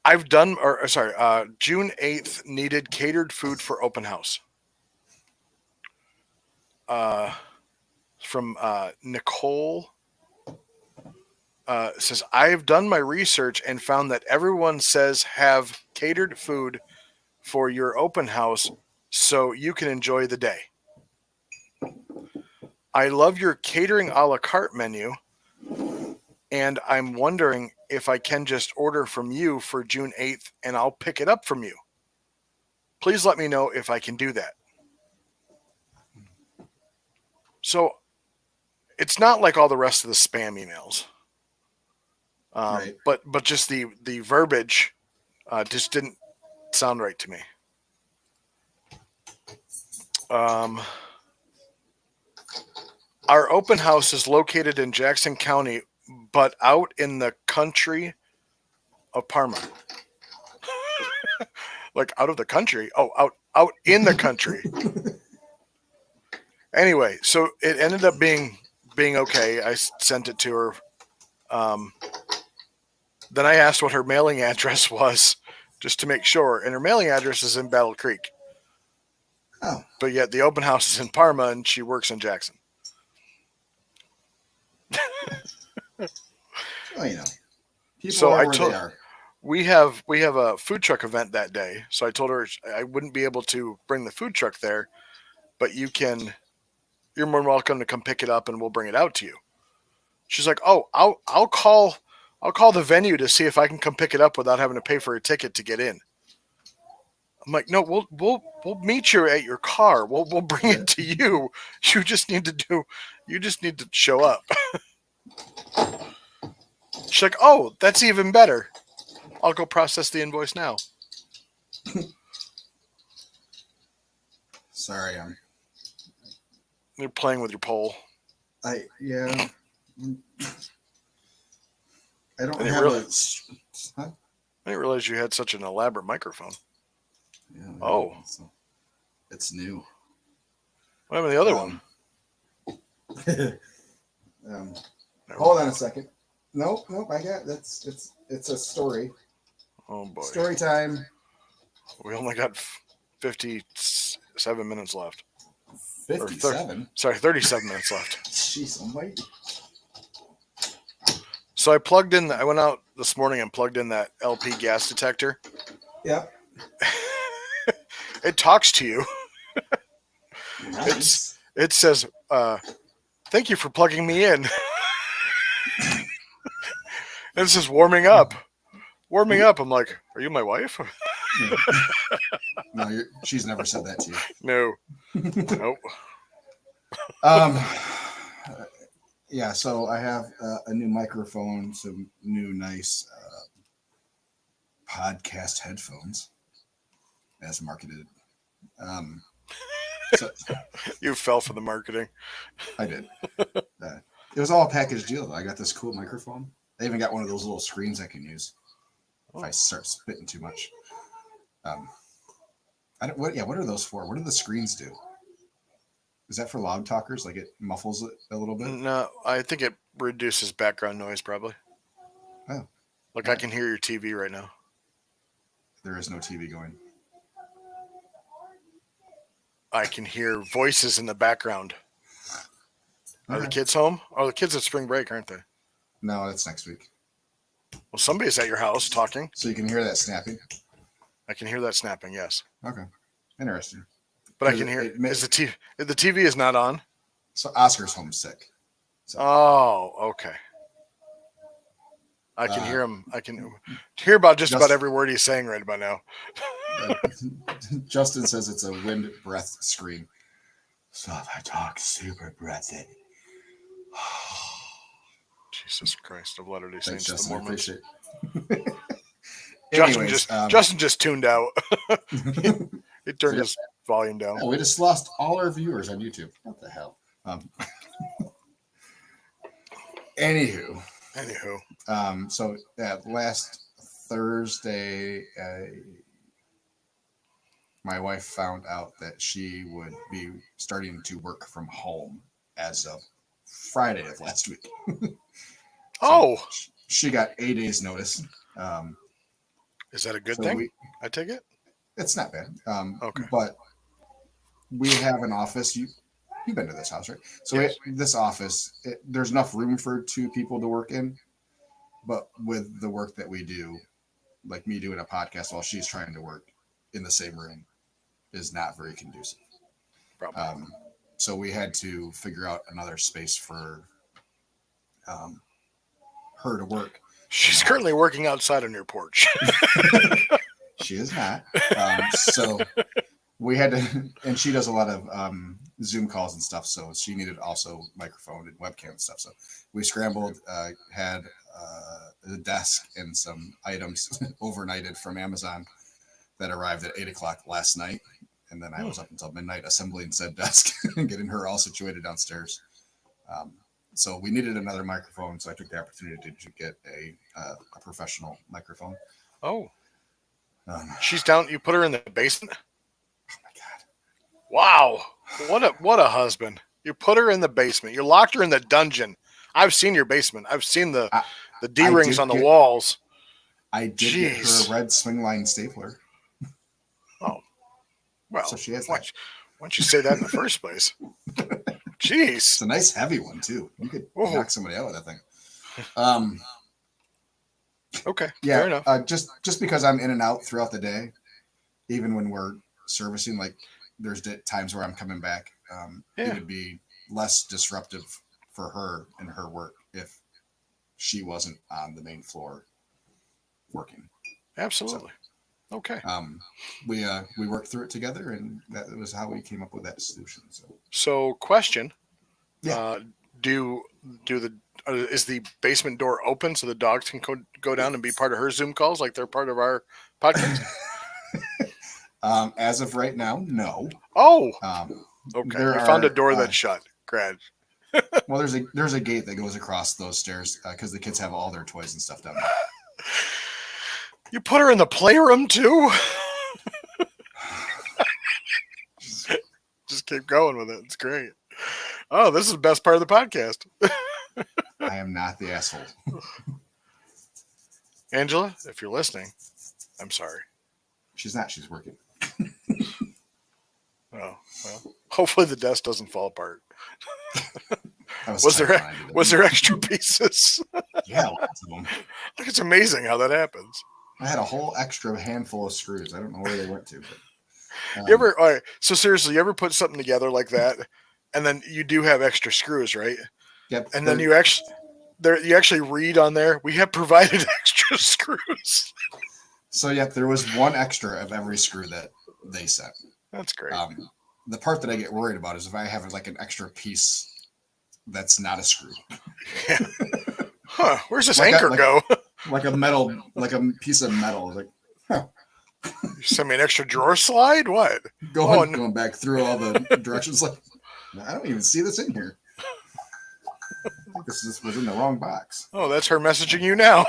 June 8th needed catered food for open house." From Nicole. Says, "I've done my research and found that everyone says have catered food for your open house so you can enjoy the day. I love your catering a la carte menu, and I'm wondering if I can just order from you for June 8th and I'll pick it up from you. Please let me know if I can do that." So it's not like all the rest of the spam emails. Right. But just the verbiage just didn't sound right to me. Our open house is located in Jackson County, but out in the country of Parma. Like out of the country? Oh, out in the country. Anyway, so it ended up being okay. I sent it to her. Then I asked what her mailing address was, just to make sure, and her mailing address is in Battle Creek. Oh. But yet the open house is in Parma, and she works in Jackson. Well, you know, people So are I where told they are. we have a food truck event that day. So I told her I wouldn't be able to bring the food truck there, but you're more than welcome to come pick it up and we'll bring it out to you. She's like, "Oh, I'll call the venue to see if I can come pick it up without having to pay for a ticket to get in." I'm like, "No, we'll meet you at your car. We'll bring it to you. You just need to show up." She's like, "Oh, that's even better. I'll go process the invoice now." Sorry, You're playing with your pole. I don't And have really- a. Huh? I didn't realize you had such an elaborate microphone. Yeah, Oh. it's new. What happened to the other one? Never Hold mind. on a second. Nope. I got it's a story. Oh boy. Story time. We only got 57 minutes left. 57. Sorry, 37 minutes left. Jeez almighty. So I went out this morning and plugged in that LP gas detector. Yep. It talks to you. Nice. It says, "Thank you for plugging me in." And it says warming up. Warming up. I'm like, "Are you my wife?" No, she's never said that to you. No. Nope. Yeah, so I have a new microphone, some new nice podcast headphones, as marketed. So You fell for the marketing. I did. It was all a package deal, though. I got this cool microphone. I even got one of those little screens I can use if I start spitting too much. What are those for? What do the screens do? Is that for loud talkers? Like it muffles it a little bit? No, I think it reduces background noise probably. Oh. Like I can hear your TV right now. There is no TV going. I can hear voices in the background. Are the Okay. kids home? Oh, the kids at spring break, aren't they? No, that's next week. Well, somebody's at your house talking. So you can hear that snapping. I can hear that snapping. Yes, Okay, interesting. but I can hear. Is the TV is not on? So Oscar's homesick. So, Oh, okay. I can hear him. I can hear about just about every word he's saying right about now. Justin says it's a wind breath scream. So if I talk super breathy. Jesus Christ of Latter-day Thanks, Saints, Justin. the Mormons. Anyways, Justin just tuned out. He turned his volume down. We just lost all our viewers on YouTube. What the hell? Anywho. So last Thursday, my wife found out that she would be starting to work from home as of Friday of last week. She got 8 days notice. Is that a good thing? I take it. It's not bad. Okay. But we have an office. You've been to this house, right? So yes. This office, there's enough room for 2 people to work in. But with the work that we do, like me doing a podcast while she's trying to work in the same room, is not very conducive. Probably. So we had to figure out another space for her to work. She's currently working outside on your porch. She is not. So we had to, and she does a lot of Zoom calls and stuff. So she needed also microphone and webcam and stuff. So we scrambled, had a desk and some items overnighted from Amazon that arrived at 8:00 last night. And then I was up until midnight assembling said desk and getting her all situated downstairs. So we needed another microphone. So I took the opportunity to get a professional microphone. Oh, she's down. You put her in the basement. Oh my God! Wow, what a husband! You put her in the basement. You locked her in the dungeon. I've seen your basement. I've seen the D-rings on the walls. I did get her a red swingline stapler. Oh, well. So she has why don't you say that in the first place? Jeez, it's a nice heavy one too. You could knock somebody out with that thing. Okay. Yeah. Fair enough. Just because I'm in and out throughout the day, even when we're servicing, like there's times where I'm coming back. It would be less disruptive for her and her work if she wasn't on the main floor working. Absolutely. So, okay. We worked through it together, and that was how we came up with that solution. So question. Yeah. Is the basement door open so the dogs can go down and be part of her Zoom calls like they're part of our podcast? As of right now, no. Oh. Okay. We found a door that's shut. Grad. Well, there's a gate that goes across those stairs because the kids have all their toys and stuff down there. You put her in the playroom too? Just keep going with it. It's great. Oh, this is the best part of the podcast. I am not the asshole. Angela, if you're listening, I'm sorry. She's not. She's working. Oh, well. Hopefully the desk doesn't fall apart. Was there extra pieces? Yeah, lots of them. Look, it's amazing how that happens. I had a whole extra handful of screws. I don't know where they went to. But, all right, so seriously, you ever put something together like that, and then you do have extra screws, right? Yep. And then you actually read on there, we have provided extra screws. So, yep, there was one extra of every screw that they sent. That's great. The part that I get worried about is if I have like an extra piece that's not a screw. Yeah. Huh? Where's this anchor go? Like a piece of metal. Like, huh. You send me an extra drawer slide? What? Going back through all the directions. Like, I don't even see this in here. I think this was in the wrong box. Oh, that's her messaging you now.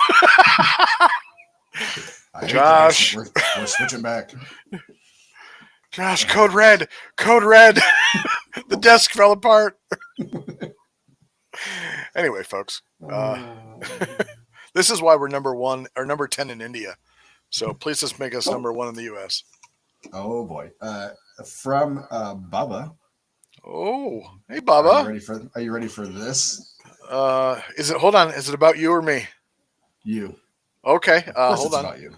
Josh, we're switching back. Josh, code red. The desk fell apart. Anyway, folks, this is why we're number 1 or number 10 in India. So please just make us number 1 in the U.S. Oh boy, from Bubba. Oh, hey Bubba. Are you ready for this? Hold on? Is it about you or me? You. Okay. Hold on. About you.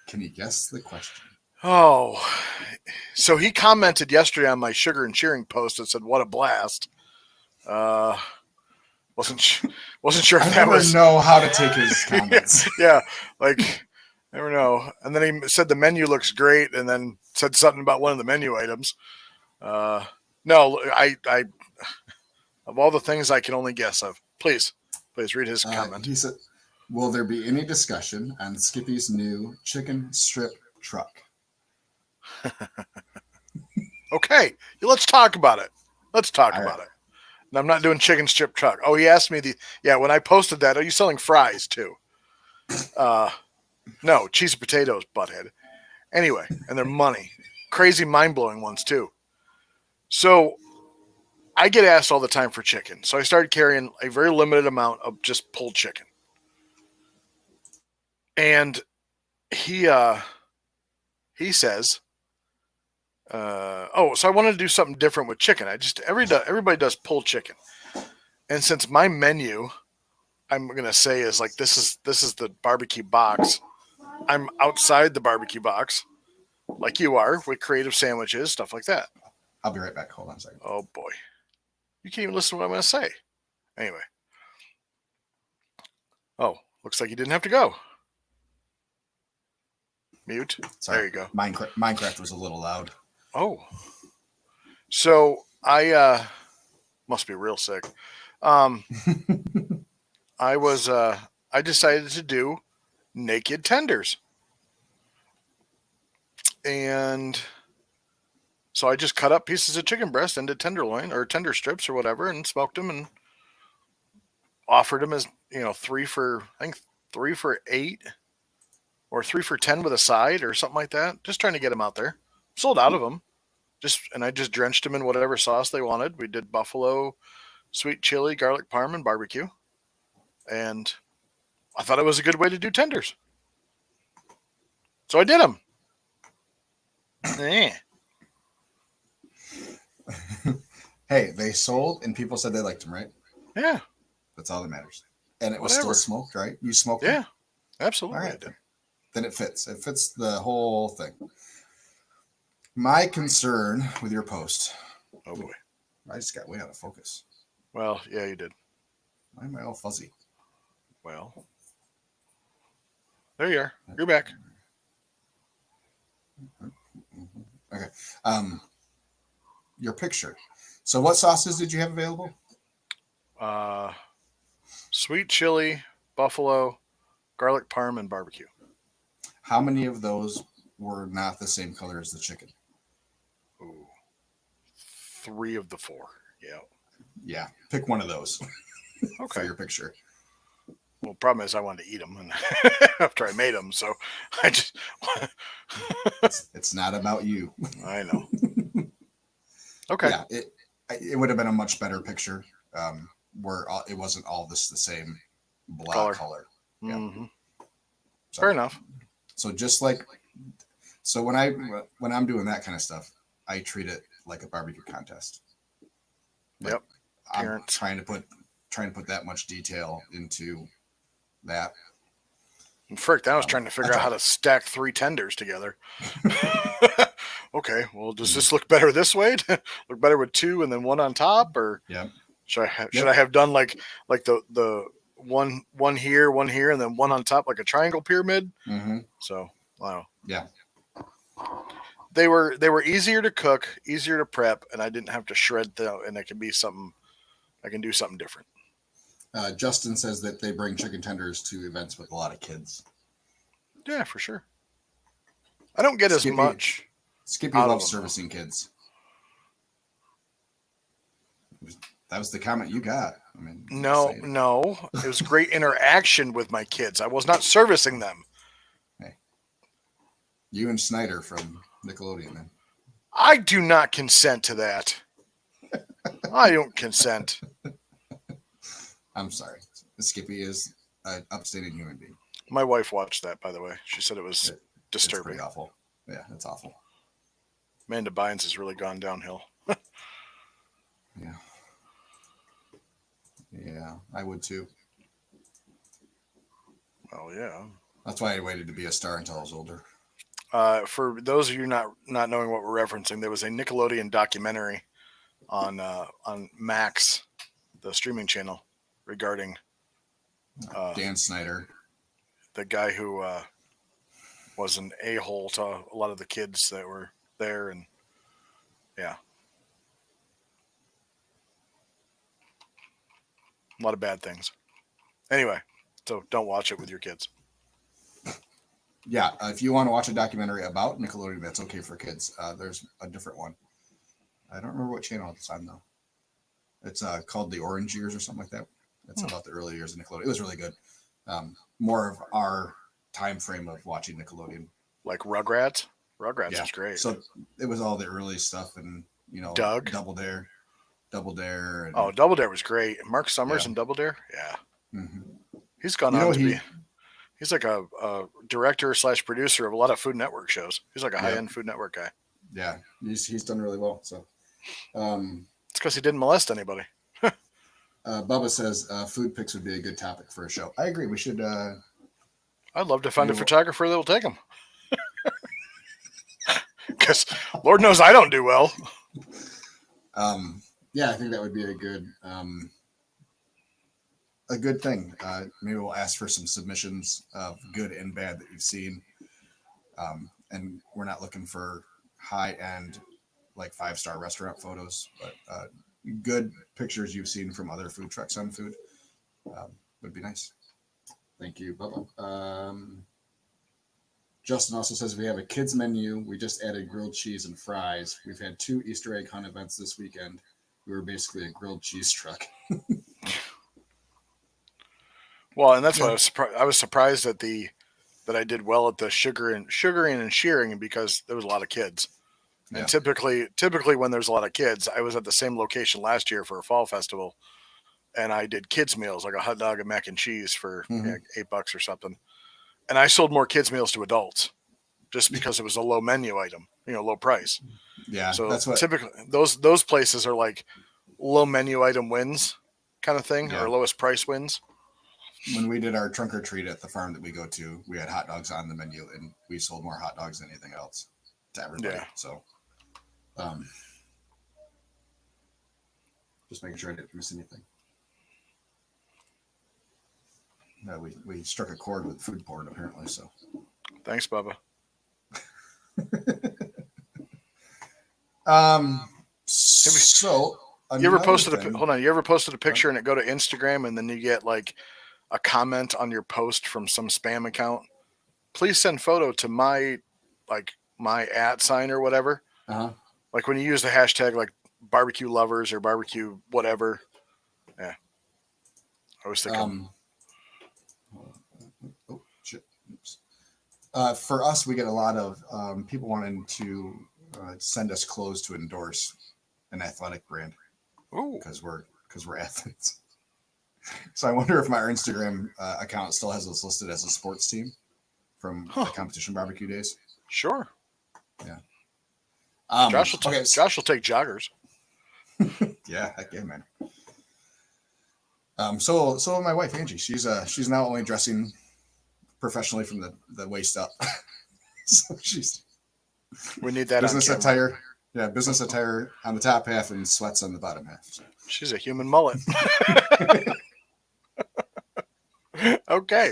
Can you guess the question? Oh, so he commented yesterday on my sugar and cheering post and said, "What a blast!" Wasn't sure if I that never was know how to take his comments. yeah, like never know. And then he said the menu looks great, and then said something about one of the menu items. No, I of all the things I can only guess of. Please read his comment. He said, "Will there be any discussion on Skippy's new chicken strip truck?" Okay, let's talk about it. Let's talk All about right. it. And I'm not doing chicken strip truck. Oh, he asked me when I posted that, are you selling fries too? No, cheese and potatoes, butthead. Anyway, and they're money. Crazy mind-blowing ones too. So I get asked all the time for chicken. So I started carrying a very limited amount of just pulled chicken. And he says, so I wanted to do something different with chicken. Everybody does pulled chicken. And since my menu, I'm gonna say is like this is the barbecue box. I'm outside the barbecue box, like you are, with creative sandwiches, stuff like that. I'll be right back. Hold on a second. Oh boy, you can't even listen to what I'm gonna say. Anyway, looks like you didn't have to go. Mute. Sorry. There you go. Minecraft was a little loud. Oh, so I must be real sick. I decided to do naked tenders. And so I just cut up pieces of chicken breast into tenderloin or tender strips or whatever and smoked them and offered them as, 3 for 8 or 3 for 10 with a side or something like that. Just trying to get them out there. Sold out of them. I just drenched them in whatever sauce they wanted. We did buffalo, sweet chili, garlic parm, and barbecue. And I thought it was a good way to do tenders. So I did them. Hey, they sold and people said they liked them, right? Yeah. That's all that matters. And it was Whatever. still smoked, right? You smoked Yeah. it? Absolutely. All right. Then it fits. It fits the whole thing. My concern with your post. Oh boy. I just got way out of focus. Well, yeah, you did. Why am I all fuzzy? Well, there you are. You're back. Okay. Your picture. So what sauces did you have available? Sweet chili, buffalo, garlic parm, and barbecue. How many of those were not the same color as the chicken? Ooh. 3 of the 4. Yeah. Yeah. Pick one of those for Okay. your picture. Well, problem is I wanted to eat them and after I made them, so I just It's not about you. I know. Okay. Yeah, it would have been a much better picture where it wasn't all the same black color. Yeah. Mm-hmm. So, Fair enough. So when I'm doing that kind of stuff, I treat it like a barbecue contest. Yep. I'm Parents. trying to put that much detail into that. And frick, I was trying to figure out how to stack 3 tenders together. Okay, well, does this look better this way? Look better with 2 and then 1 on top, or Yeah. should I have done like the one here, and then 1 on top, like a triangle pyramid? Mm-hmm. So wow. Yeah. They were easier to cook, easier to prep, and I didn't have to shred them, and it can be something. I can do something different. Justin says that they bring chicken tenders to events with a lot of kids. Yeah, for sure. I don't get as much. Skippy loves servicing kids. That was the comment you got. I mean, No. It was great interaction with my kids. I was not servicing them. Hey, you and Snyder from Nickelodeon, then. I do not consent to that. I don't consent. I'm sorry. Skippy is an upstanding human being. My wife watched that, by the way. She said it was disturbing. It's pretty awful. Yeah, it's awful. Amanda Bynes has really gone downhill. Yeah. Yeah, I would too. Oh, yeah. That's why I waited to be a star until I was older. For those of you not knowing what we're referencing, there was a Nickelodeon documentary on Max, the streaming channel, regarding Dan Snyder. the guy who was an a-hole to a lot of the kids that were there, and yeah, a lot of bad things. Anyway, so don't watch it with your kids. Yeah, if you want to watch a documentary about Nickelodeon, that's okay for kids. There's a different one. I don't remember what channel it's on though. It's called The Orange Years or something like that. It's about the early years of Nickelodeon. It was really good. More of our time frame of watching Nickelodeon. Like Rugrats. Rugrats was great. So it was all the early stuff, and Doug, Double Dare. And, oh, Double Dare was great. Mark Summers in Double Dare. Yeah, he's gone on to be. He's like a director / producer of a lot of Food Network shows. He's like a high-end Food Network guy. Yeah, he's done really well. So it's because he didn't molest anybody. Bubba says food pics would be a good topic for a show. I agree. We should. I'd love to find a photographer that will take them. Because Lord knows I don't do well. Yeah, I think that would be a good thing. Maybe we'll ask for some submissions of good and bad that you've seen. And we're not looking for high-end, like 5-star restaurant photos, but good pictures you've seen from other food trucks on food would be nice. Thank you, Bubba. Justin also says we have a kids menu. We just added grilled cheese and fries. We've had 2 Easter egg hunt events this weekend. We were basically a grilled cheese truck. Well, and that's why I was surprised that I did well at the sugaring and shearing, because there was a lot of kids. Yeah. And typically when there's a lot of kids, I was at the same location last year for a fall festival, and I did kids meals, like a hot dog and mac and cheese for $8 or something. And I sold more kids meals to adults just because it was a low menu item, low price. Yeah. So that's what typically those places are like low menu item wins kind of thing, or lowest price wins. When we did our trunk or treat at the farm that we go to, we had hot dogs on the menu, and we sold more hot dogs than anything else to everybody. Yeah. So, just making sure I didn't miss anything. No, we struck a chord with food porn apparently. So, thanks, Bubba. So you ever posted You ever posted a picture and it go to Instagram, and then you get like a comment on your post from some spam account? Please send photo to my @ or whatever. Like when you use the hashtag like barbecue lovers or barbecue whatever. Yeah, I was thinking. Oh shit! Oops. For us, we get a lot of people wanting to send us clothes to endorse an athletic brand. Because we're athletes. So I wonder if my Instagram account still has us listed as a sports team from the competition barbecue days. Sure. Yeah. Josh will take joggers. Yeah, heck yeah, man. So my wife Angie, she's now only dressing professionally from the waist up. So we need that business attire. Yeah, business attire on the top half and sweats on the bottom half. So. She's a human mullet. Okay.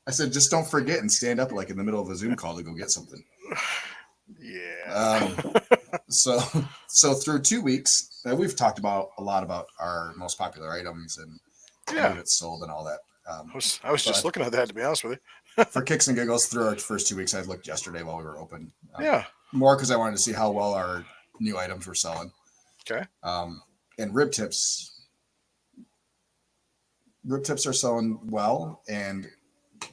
I said, just don't forget and stand up like in the middle of a Zoom call to go get something. Yeah. So through 2 weeks, we've talked a lot about our most popular items and units sold and all that. I was just looking at that, to be honest with you. For kicks and giggles, through our first 2 weeks, I looked yesterday while we were open. More because I wanted to see how well our new items were selling. Okay. And rib tips are selling well, and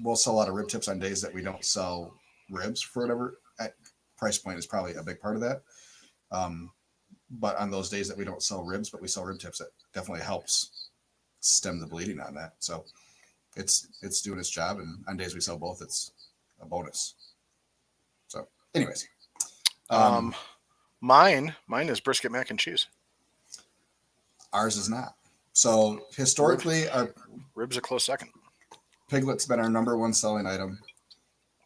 we'll sell a lot of rib tips on days that we don't sell ribs for whatever. Price point is probably a big part of that. But on those days that we don't sell ribs, but we sell rib tips, it definitely helps stem the bleeding on that. So it's doing its job, and on days we sell both, it's a bonus. So anyways. Mine is brisket mac and cheese. Ours is not. So historically, our ribs a close second. Piglet's been our number one selling item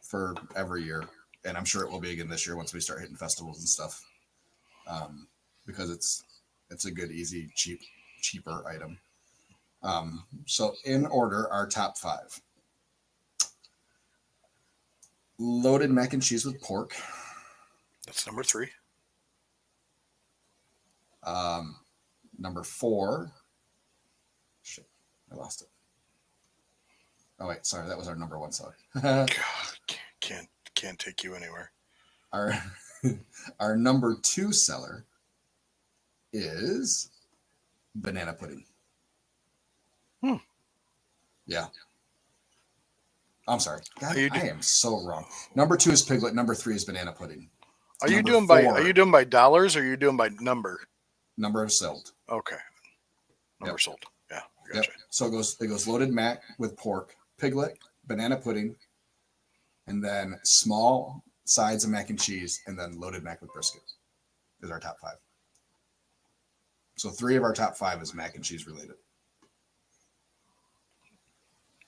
for every year. and I'm sure it will be again this year once we start hitting festivals and stuff, because it's a good, easy, cheaper item. So in order, our top 5: loaded mac and cheese with pork. That's number 3. Number 4. Shit, I lost it. Oh wait, sorry, that was our number 1 seller. God, can't take you anywhere. Our number 2 seller is banana pudding. Yeah. I'm sorry. God, I am so wrong. Number 2 is piglet. Number 3 is banana pudding. Are you doing by dollars, or are you doing by number? Number of sold. Okay. Number sold. Yeah. Gotcha. Yep. So it goes loaded mac with pork, piglet, banana pudding, and then small sides of mac and cheese, and then loaded mac with brisket is our top 5. So 3 of our top 5 is mac and cheese related.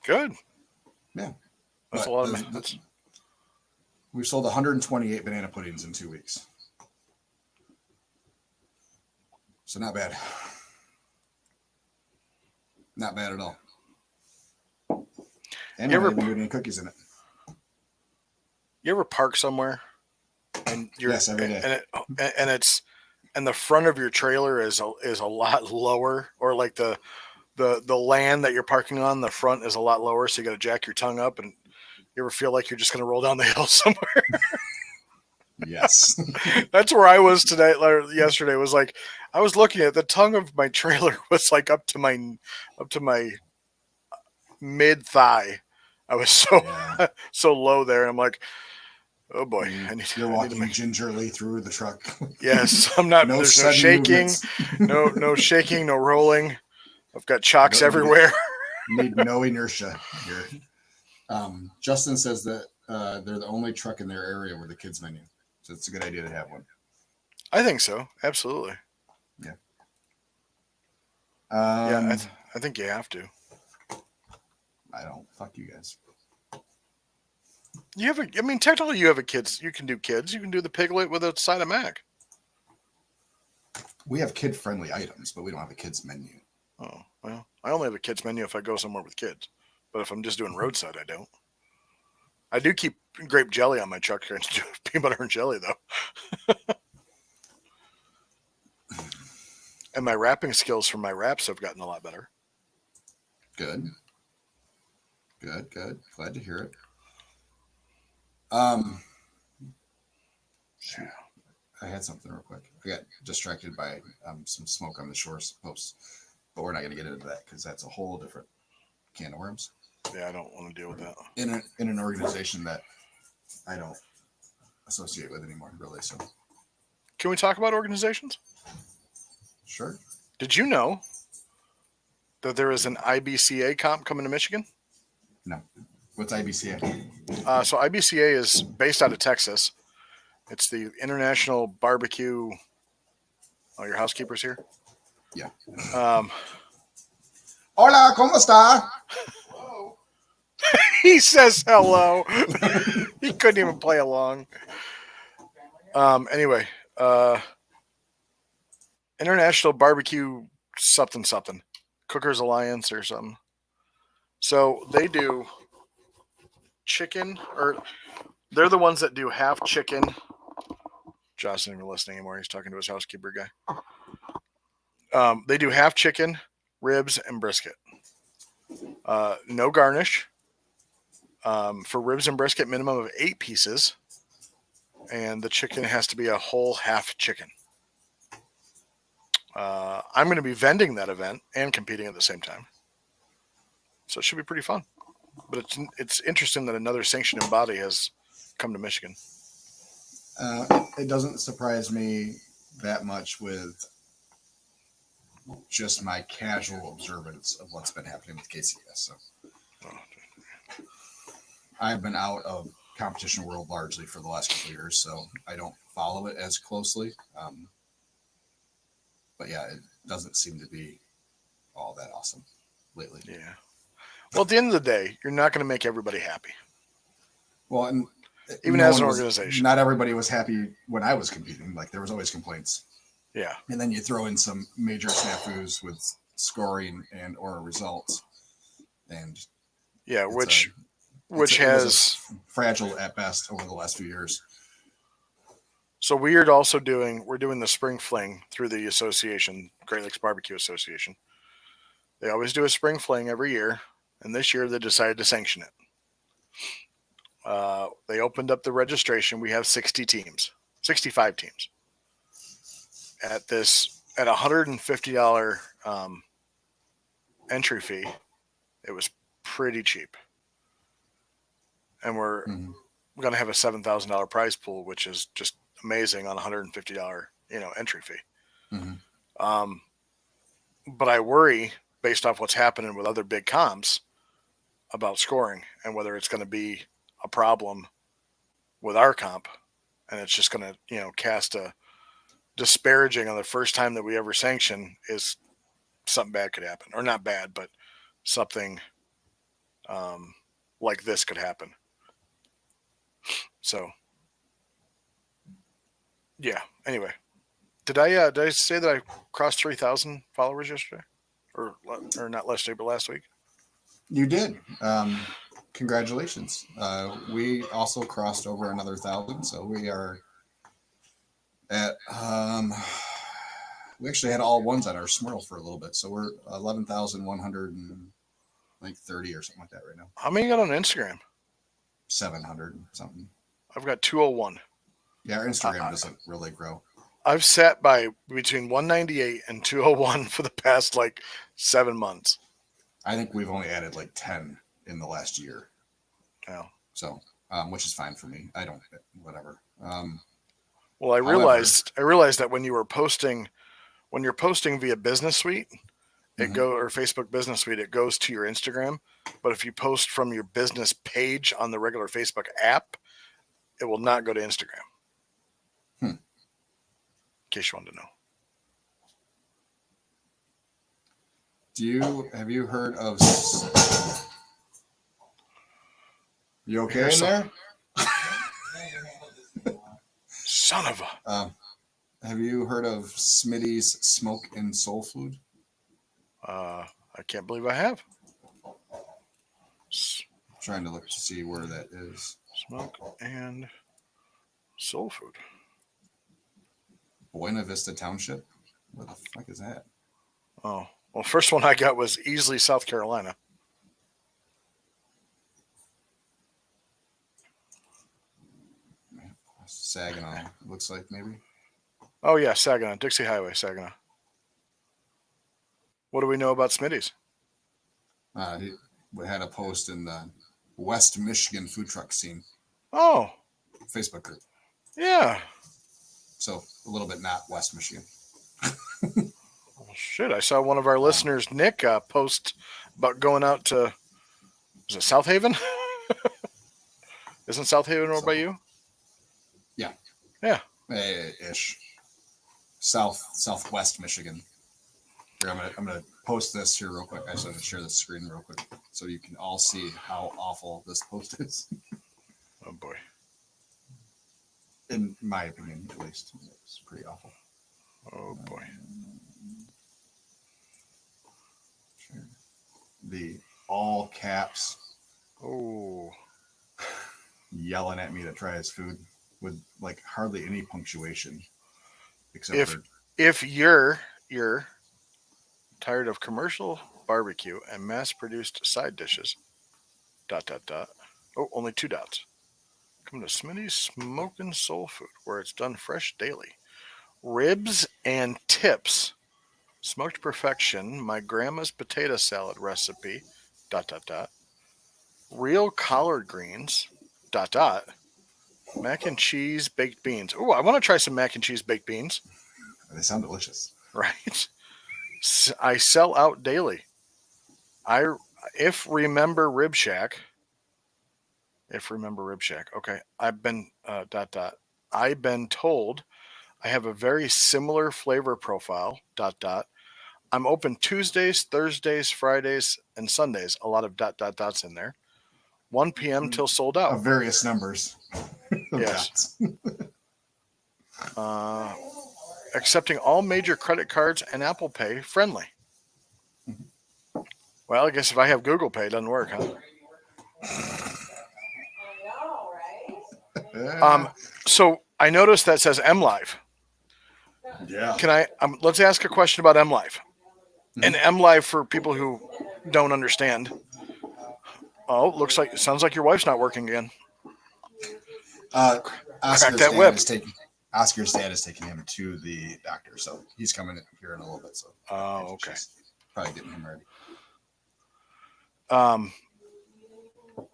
Good. Yeah. That's a lot of we've sold 128 banana puddings in 2 weeks. So not bad. Not bad at all. And we're not even doing any cookies in it. You ever park somewhere and you're yes, every day. and the front of your trailer is a lot lower, or like the land that you're parking on, the front is a lot lower, so you got to jack your tongue up, and you ever feel like you're just going to roll down the hill somewhere? Yes. That's where I was today. Yesterday was like, I was looking at the tongue of my trailer was like up to my mid thigh. I was so low there. And I'm like, oh boy, you're walking gingerly through the truck. Yes, I'm not. No there's no shaking, no shaking, no rolling. I've got chocks everywhere. Need no inertia here. Justin says that they're the only truck in their area with a kids menu, so it's a good idea to have one. I think so. Absolutely. Yeah. I think you have to. I don't. Fuck you guys. Technically you have a kids. You can do kids. You can do the piglet with a side of mac. We have kid-friendly items, but we don't have a kids menu. Oh, well, I only have a kids menu if I go somewhere with kids. But if I'm just doing roadside, I don't. I do keep grape jelly on my truck and do peanut butter and jelly, though. And my wrapping skills for my wraps have gotten a lot better. Good. Glad to hear it. Shoot. I had something real quick. I got distracted by some smoke on the shores posts, but we're not going to get into that because that's a whole different can of worms. Yeah, I don't want to deal with that. In an organization that I don't associate with anymore, really. So, can we talk about organizations? Sure. Did you know that there is an IBCA comp coming to Michigan? No. What's IBCA? So IBCA is based out of Texas. It's the International Barbecue. Oh, your housekeeper's here? Yeah. Hola, ¿cómo está? He says hello. He couldn't even play along. Anyway, International Barbecue something. Cookers Alliance or something. So they do chicken, or they're the ones that do half chicken. Josh isn't even listening anymore. He's talking to his housekeeper guy. They do half chicken, ribs, and brisket. No garnish. For ribs and brisket, minimum of 8 pieces. And the chicken has to be a whole half chicken. I'm going to be vending that event and competing at the same time. So it should be pretty fun. But it's interesting that another sanctioning body has come to Michigan. It doesn't surprise me that much with just my casual observance of what's been happening with KCS. So I've been out of competition world largely for the last couple of years, so I don't follow it as closely. But yeah, it doesn't seem to be all that awesome lately. Yeah. Well, at the end of the day, you're not going to make everybody happy. Well, and even No as an one was- organization. Not everybody was happy when I was competing. Like there was always complaints. Yeah. And then you throw in some major snafus with scoring and or results. And Yeah, it's which it was has fragile at best over the last few years. so we're doing the spring fling through the association, Great Lakes Barbecue Association. They always do a spring fling every year, and this year they decided to sanction it. They opened up the registration. We have 65 teams at $150 entry fee. It was pretty cheap, and we're going to have a $7,000 prize pool, which is just amazing on $150 entry fee. But I worry, based off what's happening with other big comps, about scoring and whether it's going to be a problem with our comp, and it's just going to cast a disparaging on the first time that we ever sanction. Is something bad could happen, or not bad, but something like this could happen. So yeah, anyway, did I say that I crossed 3,000 followers yesterday, or not yesterday, but last week? You did. Congratulations. We also crossed over another 1,000, so we are at we actually had all ones on our Smurl for a little bit, so we're 11,130 or something like that right now. How many you got on Instagram? 700 something. I've got 201. Yeah, our Instagram doesn't really grow. I've sat by between 198 and 201 for the past 7 months. I think we've only added 10 in the last year. Yeah. So, which is fine for me. I don't, whatever. Well, I realized that when you're posting via Business Suite, or Facebook Business Suite, it goes to your Instagram. But if you post from your business page on the regular Facebook app, it will not go to Instagram. In case you wanted to know. Have you heard of? You okay in there? Son of a. Have you heard of Smitty's Smoke and Soul Food? I can't believe I have. I'm trying to look to see where that is. Smoke and Soul Food. Buena Vista Township? What the fuck is that? Oh, well, first one I got was Easley, South Carolina. Saginaw, looks like maybe. Oh, yeah, Saginaw, Dixie Highway, Saginaw. What do we know about Smitty's? We had a post in the West Michigan food truck scene. Oh. Facebook group. Yeah. So a little bit not West Michigan. Well, shit, I saw one of our listeners, Nick, post about going out to, is it South Haven? Isn't South Haven over by you? Yeah. Yeah. Ish. Southwest Michigan. Here, I'm gonna post this here real quick. I just want to share the screen real quick so you can all see how awful this post is. Oh boy. In my opinion, at least, it's pretty awful. Oh boy. The all caps. Oh. Yelling at me to try his food with hardly any punctuation, except if you're tired of commercial barbecue and mass-produced side dishes. ... Oh, only 2 dots. Come to Smitty's Smoke and Soul Food, where it's done fresh daily. Ribs and tips. Smoked perfection. My grandma's potato salad recipe. ... Real collard greens. ... Mac and cheese baked beans. Oh, I want to try some mac and cheese baked beans. they sound delicious. Right. I sell out daily. If remember Rib Shack. Okay. I've been ... I've been told I have a very similar flavor profile ... I'm open Tuesdays, Thursdays, Fridays, and Sundays. A lot of ... dots in there. 1 p.m. till sold Of out. various numbers. of Yes. dots. Accepting all major credit cards and Apple Pay friendly. Well, I guess if I have Google Pay, it doesn't work, huh? So I noticed that says MLive. Yeah. Can I? Let's ask a question about MLive. And MLive, for people who don't understand. Oh, sounds like your wife's not working again. Oscar's that dad whip. Oscar's dad is taking him to the doctor, so he's coming in here in a little bit. So Okay. She's probably getting him ready.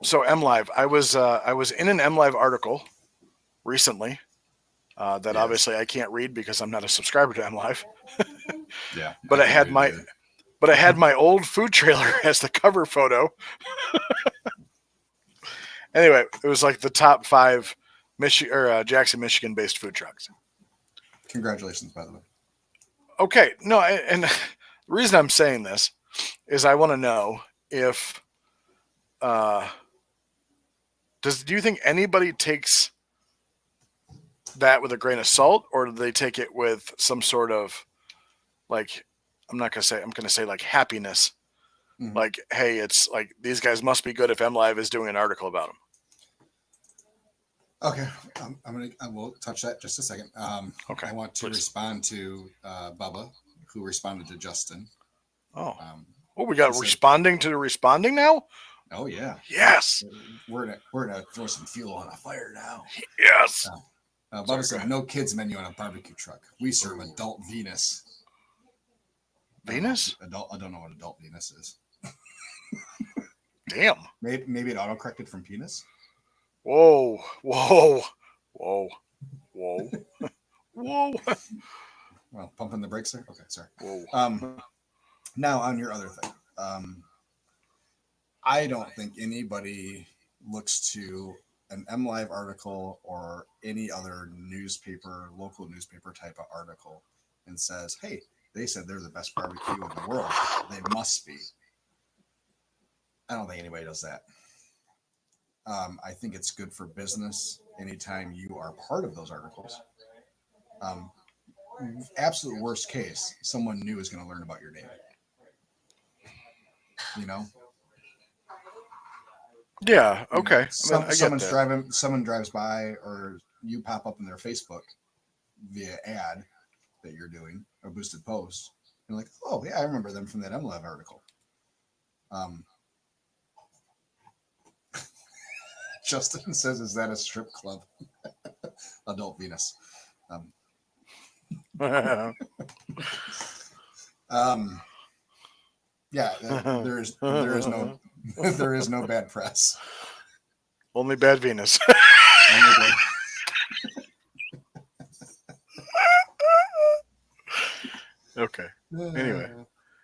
So MLive, I was in an MLive article recently that Yes. obviously I can't read because I'm not a subscriber to MLive. Yeah, But I had my old food trailer as the cover photo. Anyway, it was like the top 5 Jackson, Michigan-based food trucks. Congratulations, by the way. Okay, no, and the reason I'm saying this is I want to know if do you think anybody takes that with a grain of salt, or do they take it with some sort of like I'm going to say like happiness? Mhm. Like, hey, it's like these guys must be good if MLive is doing an article about them. Okay, I will touch that just a second. Okay, I want to please. respond to Bubba, who responded to Justin. Oh, we got responding now. Oh yeah, Yes, we're gonna throw some fuel on a fire now. yes. Bubba said, "No kids menu on a barbecue truck. We serve adult Venus." Venus? I don't know what adult Venus is. Damn. Maybe it autocorrected from penis. Whoa. Whoa. Well, pumping the brakes there. Okay, sorry. Whoa. Now on your other thing, I don't think anybody looks to an MLive article or any other local newspaper type of article and says, "Hey, they said they're the best barbecue in the world. They must be." I don't think anybody does that. I think it's good for business anytime you are part of those articles. Absolute worst case, someone new is going to learn about your name. You know? Yeah. Okay. Someone drives by, or you pop up in their Facebook via ad that you're doing, or boosted post. You're like, oh yeah, I remember them from that MLive article. Justin says, "Is that a strip club?" Adult Venus. Yeah, there is no there is no bad press. Only bad Venus. Okay. Anyway,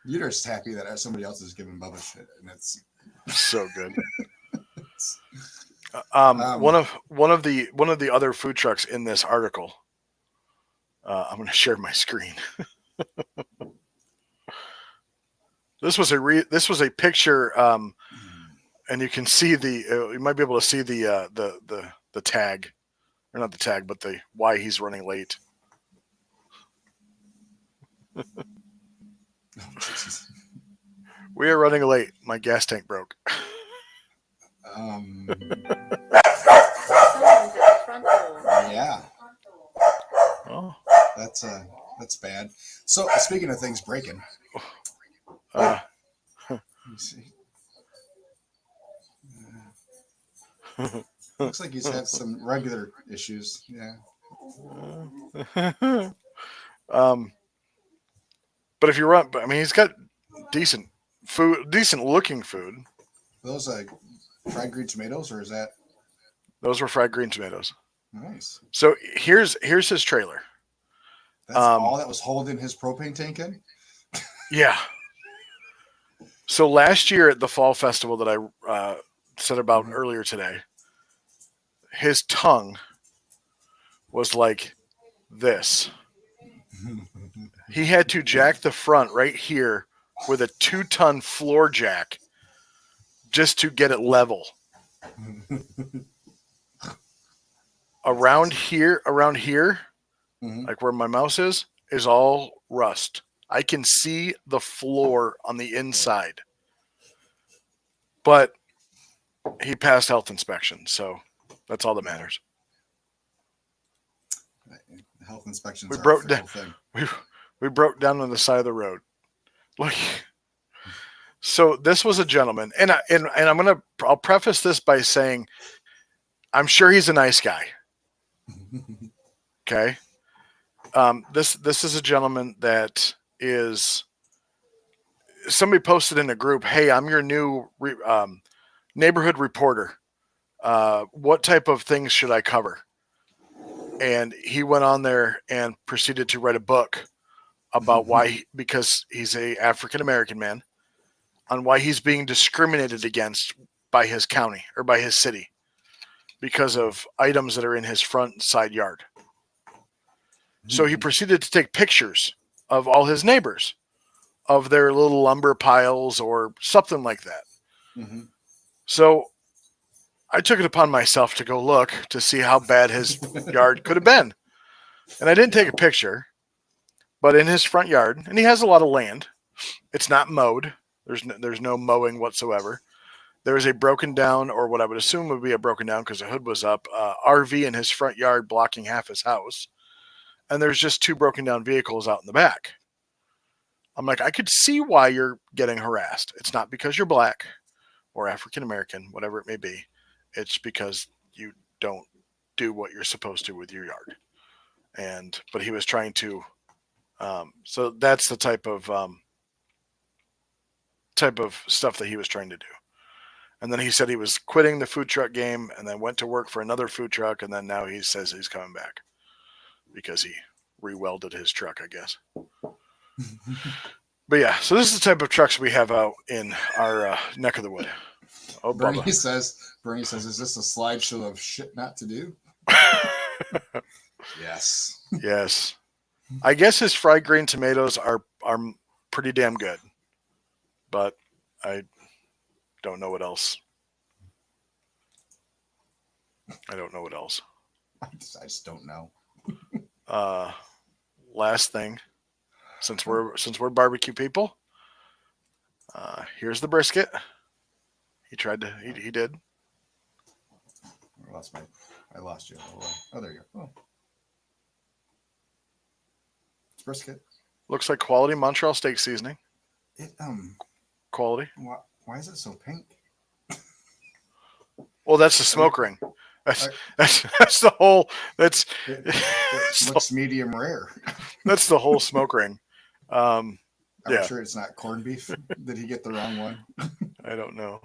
you're just happy that somebody else is giving Bubba shit, and it's so good. One of the other food trucks in this article. I'm going to share my screen. This was a picture, and you can see you might be able to see the tag, or not the tag, but the why he's running late. We are running late. My gas tank broke. Yeah. Oh. That's bad. So speaking of things breaking, let me see. Looks like he's had some regular issues. Yeah. But if you run, he's got decent looking food. Those fried green tomatoes, or is that? Those were fried green tomatoes. Nice. So here's his trailer. That's all that was holding his propane tank in? Yeah. So last year at the fall festival that I said about earlier today, his tongue was like this. He had to jack the front right here with a 2-ton floor jack just to get it level. Around here, Mhm. like where my mouse is all rust. I can see the floor on the inside. But he passed health inspection, so that's all that matters. Health inspections We are a broke fickle down. thing. We broke down on the side of the road. Look. So this was a gentleman, and I'll preface this by saying I'm sure he's a nice guy. Okay. This is a gentleman that is. Somebody posted in a group, "Hey, I'm your new neighborhood reporter. What type of things should I cover?" And he went on there and proceeded to write a book about why, because he's a African American man, on why he's being discriminated against by his county or by his city because of items that are in his front and side yard. So he proceeded to take pictures of all his neighbors, of their little lumber piles or something like that. Mm-hmm. So I took it upon myself to go look to see how bad his yard could have been. And I didn't take a picture, but in his front yard, and he has a lot of land, it's not mowed. There's no mowing whatsoever. There is a broken down, or what I would assume would be a broken down because the hood was up, RV in his front yard blocking half his house. And there's just 2 broken down vehicles out in the back. I'm like, I could see why you're getting harassed. It's not because you're black or African American, whatever it may be. It's because you don't do what you're supposed to with your yard. But he was trying to. So that's the type of stuff that he was trying to do. And then he said he was quitting the food truck game, and then went to work for another food truck, and then now he says he's coming back because he re-welded his truck, I guess. But yeah, so this is the type of trucks we have out in our neck of the wood. Oh, Bernie Bubba. says, is this a slideshow of shit not to do? Yes. Yes. I guess his fried green tomatoes are pretty damn good. But I don't know what else. I just don't know. Last thing, since we're barbecue people, here's the brisket. He did. I lost you. Oh, there you go. Oh. It's brisket. Looks like quality Montreal steak seasoning. Quality. Why is it so pink? Well, that's the smoke ring. That's the whole. It looks medium rare. That's the whole smoke ring. I'm Yeah. sure it's not corned beef. Did he get the wrong one? I don't know.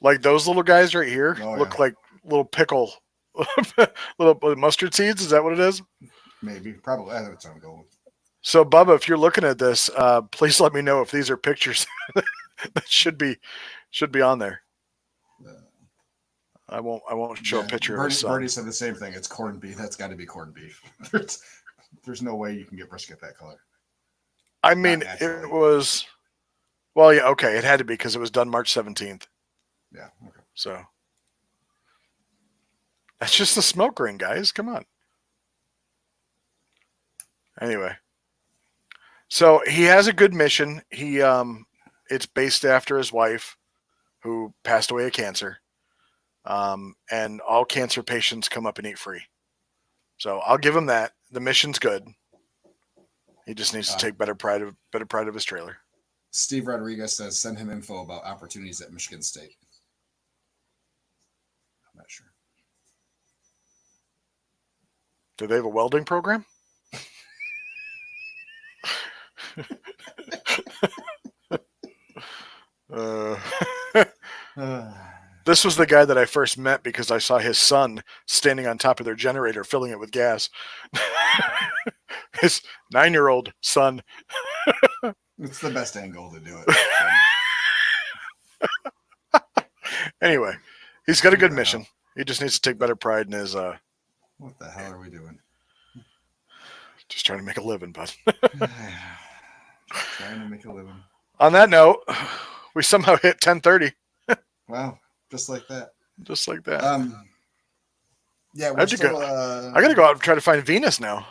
Like those little guys right here look like little pickle, little mustard seeds. Is that what it is? Maybe. Probably. I think it's on gold. So, Bubba, if you're looking at this, please let me know if these are pictures that should be on there. I won't show a picture of his son. Bernie said the same thing. It's corned beef. That's got to be corned beef. There's no way you can get brisket that color. I mean, it was. Well, yeah, okay, it had to be because it was done March 17th. Yeah. Okay. So that's just the smoke ring, guys. Come on. Anyway, so he has a good mission. It's based after his wife, who passed away of cancer. And all cancer patients come up and eat free. So I'll give him that. The mission's good. He just needs to take better pride of his trailer. Steve Rodriguez says send him info about opportunities at Michigan State. I'm not sure. Do they have a welding program? This was the guy that I first met because I saw his son standing on top of their generator filling it with gas. His 9-year-old son. It's the best angle to do it. Anyway, he's got a good mission. He just needs to take better pride in his. What the hell are we doing? Just trying to make a living, bud. Trying to make a living. On that note, We somehow hit 10:30, Wow, just like that. just like that. Yeah, I we're have to still. I got to go out and try to find Venus now.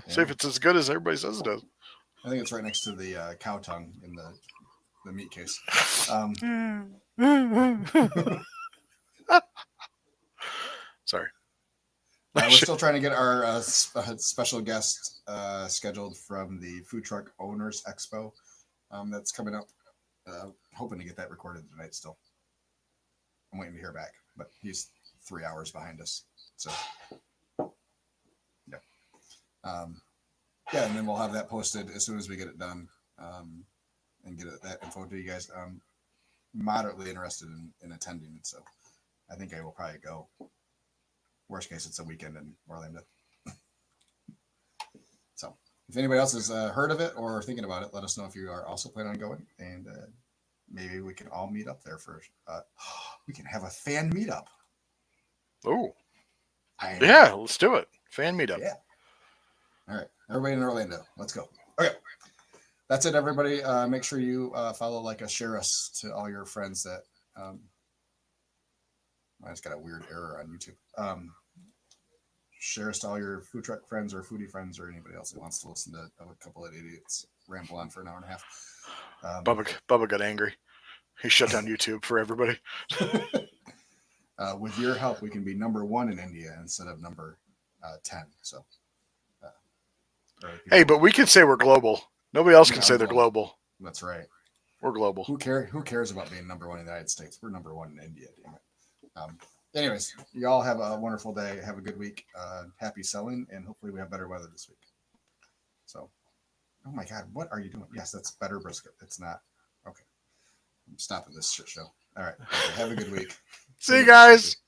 See Yeah. if it's as good as everybody says it is. I think it's right next to the cow tongue in the meat case. Sorry. We're still trying to get our special guest scheduled from the Food Truck Owners Expo that's coming up. Hoping to get that recorded tonight still. I'm waiting to hear back, but he's 3 hours behind us. So, yeah. Yeah, and then we'll have that posted as soon as we get it done and get that info to you guys. I'm moderately interested in attending, so I think I will probably go. Worst case, it's a weekend in Orlando. So, if anybody else has heard of it or thinking about it, let us know if you are also planning on going, and maybe we can all meet up there for. We can have a fan meetup. Oh, yeah, let's do it. Fan meetup. Yeah. All right, everybody in Orlando, let's go. Okay, that's it, everybody. Make sure you follow, like, us, share us to all your friends that. I just got a weird error on YouTube. Share us to all your food truck friends or foodie friends or anybody else that wants to listen to a couple of idiots ramble on for an hour and a half. Bubba got angry. He shut down YouTube for everybody. With your help, we can be number 1 in India instead of number 10. So, hey, but we can say we're global. Nobody else can say they're global. That's right. We're global. Who cares about being number 1 in the United States? We're number 1 in India. Damn it. Anyways, you all have a wonderful day. Have a good week. Happy selling, and hopefully we have better weather this week. So, oh my God, what are you doing? Yes, that's better brisket. It's not. Okay. I'm stopping this shit show. All right. Okay, have a good week. See you guys.